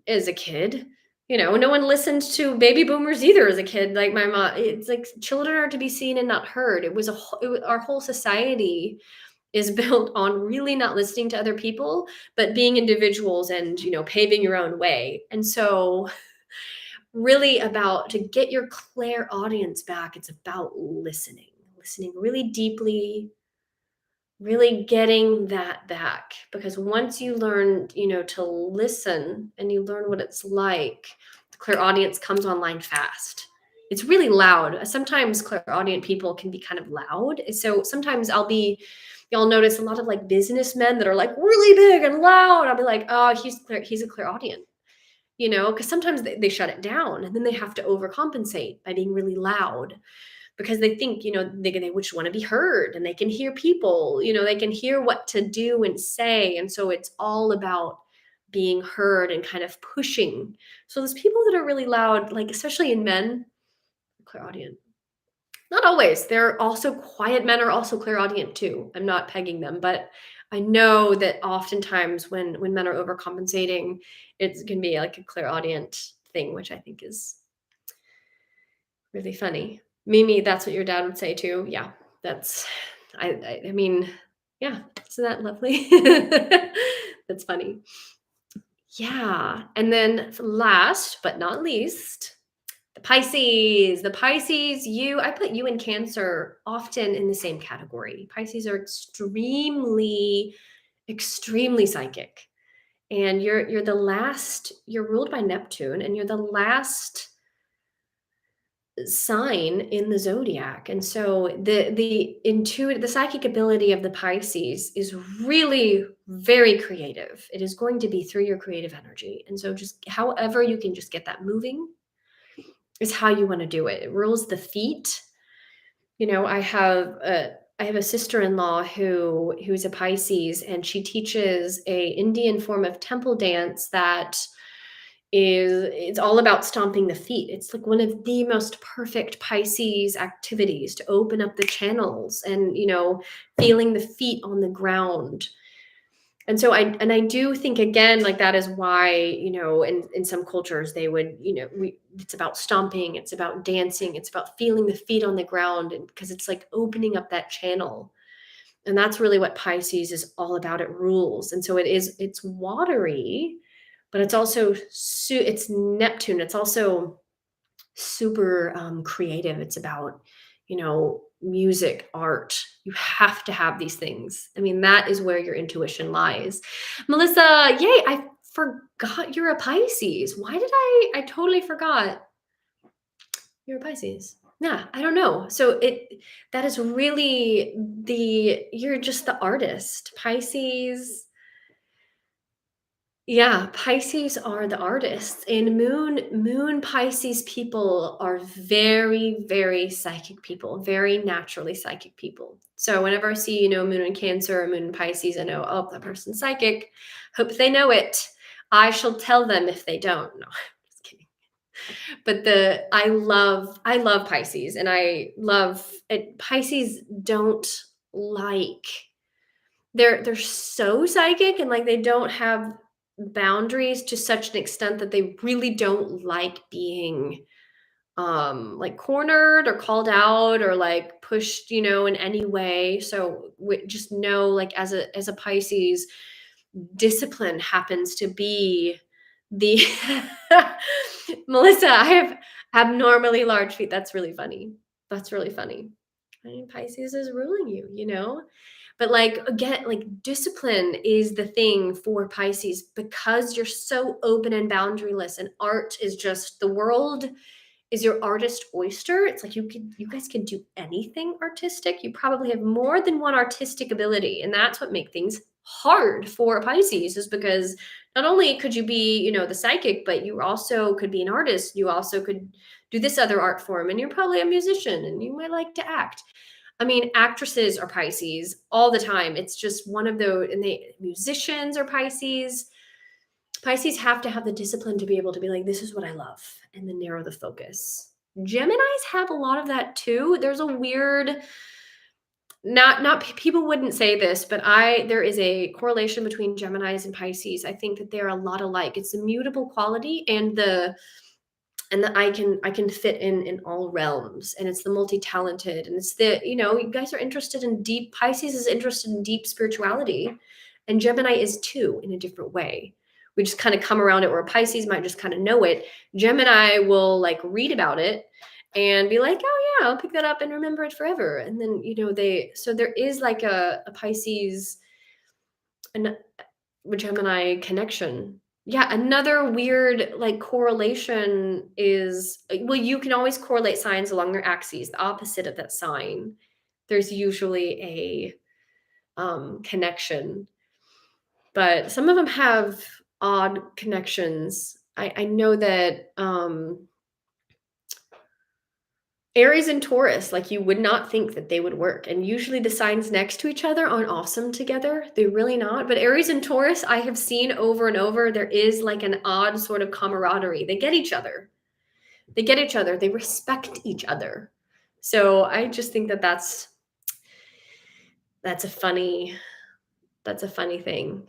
as a kid. No one listened to baby boomers either as a kid. Like my mom, it's like children are to be seen and not heard. Our whole society is built on really not listening to other people, but being individuals and, paving your own way. And so really about to get your clairaudience back, it's about listening really deeply, really getting that back, because once you learn to listen and you learn what it's like, the clairaudient comes online fast. It's really loud. Sometimes clairaudient people can be kind of loud, so sometimes y'all notice a lot of like businessmen that are like really big and loud. I'll be like, oh, he's a clairaudient, because sometimes they shut it down and then they have to overcompensate by being really loud because they think, they just want to be heard and they can hear people, they can hear what to do and say. And so it's all about being heard and kind of pushing. So there's people that are really loud, like especially in men, clairaudient. Not always. They're also quiet men are also clairaudient too. I'm not pegging them, but I know that oftentimes when men are overcompensating, it can be like a clairaudient thing, which I think is really funny. Mimi, that's what your dad would say too. Yeah, that's I mean, yeah, isn't that lovely? That's funny. Yeah. And then last but not least, the Pisces. The Pisces, I put you and Cancer often in the same category. Pisces are extremely, extremely psychic. And you're ruled by Neptune, and you're the last sign in the zodiac. And so the psychic ability of the Pisces is really very creative. It is going to be through your creative energy. And so just however you can just get that moving is how you want to do it. It rules the feet. I have a sister-in-law who's a Pisces, and she teaches a Indian form of temple dance that it's all about stomping the feet. It's like one of the most perfect Pisces activities to open up the channels and, feeling the feet on the ground. And so I do think again, like that is why, in some cultures they would, it's about stomping, it's about dancing, it's about feeling the feet on the ground, and because it's like opening up that channel. And that's really what Pisces is all about. It rules. And so it's watery, but it's also it's Neptune. It's also super creative. It's about, music, art. You have to have these things. I mean, that is where your intuition lies. Melissa, yay, I forgot you're a Pisces. Why did I totally forgot you're a Pisces. Yeah, I don't know. So that is really you're just the artist. Yeah, Pisces are the artists, and moon Pisces people are very, very psychic people, very naturally psychic people. So whenever I see, moon in Cancer or moon in Pisces, I know, oh, that person's psychic. Hope they know it. I shall tell them if they don't. No, just kidding. But I love Pisces, and I love it. Pisces don't like, they're so psychic, and like they don't have boundaries to such an extent that they really don't like being like cornered or called out or like pushed, in any way. So just know, like, as a Pisces, discipline happens to be the Melissa, I have abnormally large feet. That's really funny. That's really funny. I mean, Pisces is ruling you, but like, again, like, discipline is the thing for Pisces because you're so open and boundaryless, and art is just, the world is your artist oyster. It's like you guys can do anything artistic. You probably have more than one artistic ability, and that's what makes things hard for a Pisces, is because not only could you be, the psychic, but you also could be an artist. You also could do this other art form, and you're probably a musician, and you might like to act. I mean, actresses are Pisces all the time. It's just one of those, and musicians are Pisces. Pisces have to have the discipline to be able to be like, this is what I love, and then narrow the focus. Geminis have a lot of that too. There's a weird, not people wouldn't say this, but there is a correlation between Geminis and Pisces. I think that they're a lot alike. It's the mutable quality, and I can fit in all realms, and it's the multi-talented, and it's the, you guys are interested in deep. Pisces is interested in deep spirituality, and Gemini is too, in a different way. We just kind of come around it, where Pisces might just kind of know it. Gemini will like read about it and be like, oh yeah, I'll pick that up and remember it forever. And then, so there is like a Pisces and Gemini connection. Yeah, another weird like correlation is, well, you can always correlate signs along their axes, the opposite of that sign. There's usually a connection, but some of them have odd connections. I know that Aries and Taurus, like, you would not think that they would work. And usually the signs next to each other aren't awesome together. They're really not. But Aries and Taurus, I have seen over and over, there is like an odd sort of camaraderie. They get each other. They get each other. They respect each other. So I just think that that's a funny thing.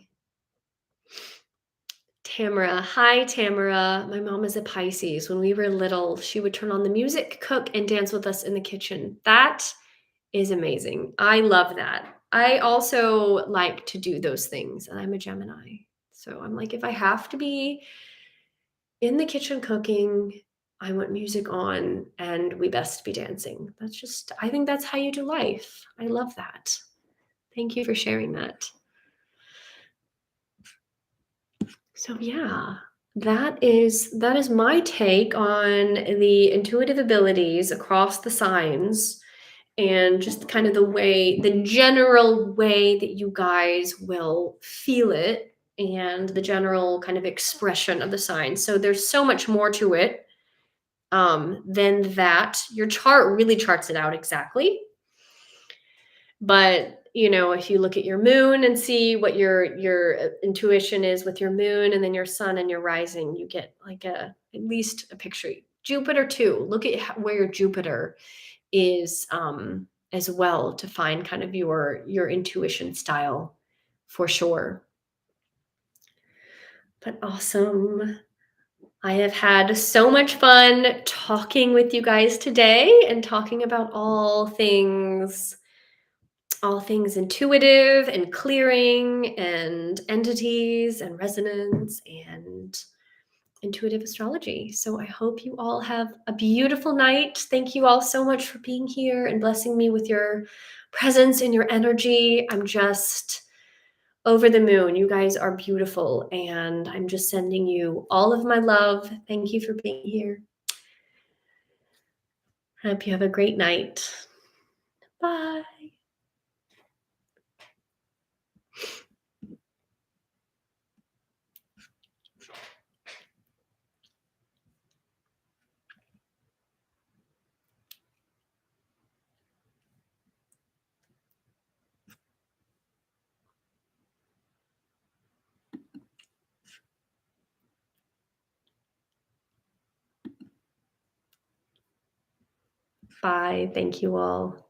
Tamara. Hi, Tamara. My mom is a Pisces. When we were little, she would turn on the music, cook, and dance with us in the kitchen. That is amazing. I love that. I also like to do those things, and I'm a Gemini. So I'm like, if I have to be in the kitchen cooking, I want music on, and we best be dancing. I think that's how you do life. I love that. Thank you for sharing that. So yeah, that is my take on the intuitive abilities across the signs, and just kind of the general way that you guys will feel it, and the general kind of expression of the signs. So there's so much more to it than that. Your chart really charts it out exactly. But if you look at your moon and see what your intuition is with your moon, and then your sun and your rising, you get like at least a picture. Jupiter too. Look at where your Jupiter is as well, to find kind of your intuition style for sure. But awesome. I have had so much fun talking with you guys today, and talking about all things intuitive and clearing, and entities and resonance and intuitive astrology. So I hope you all have a beautiful night. Thank you all so much for being here and blessing me with your presence and your energy. I'm just over the moon. You guys are beautiful, and I'm just sending you all of my love. Thank you for being here. I hope you have a great night. Bye. Bye. Thank you all.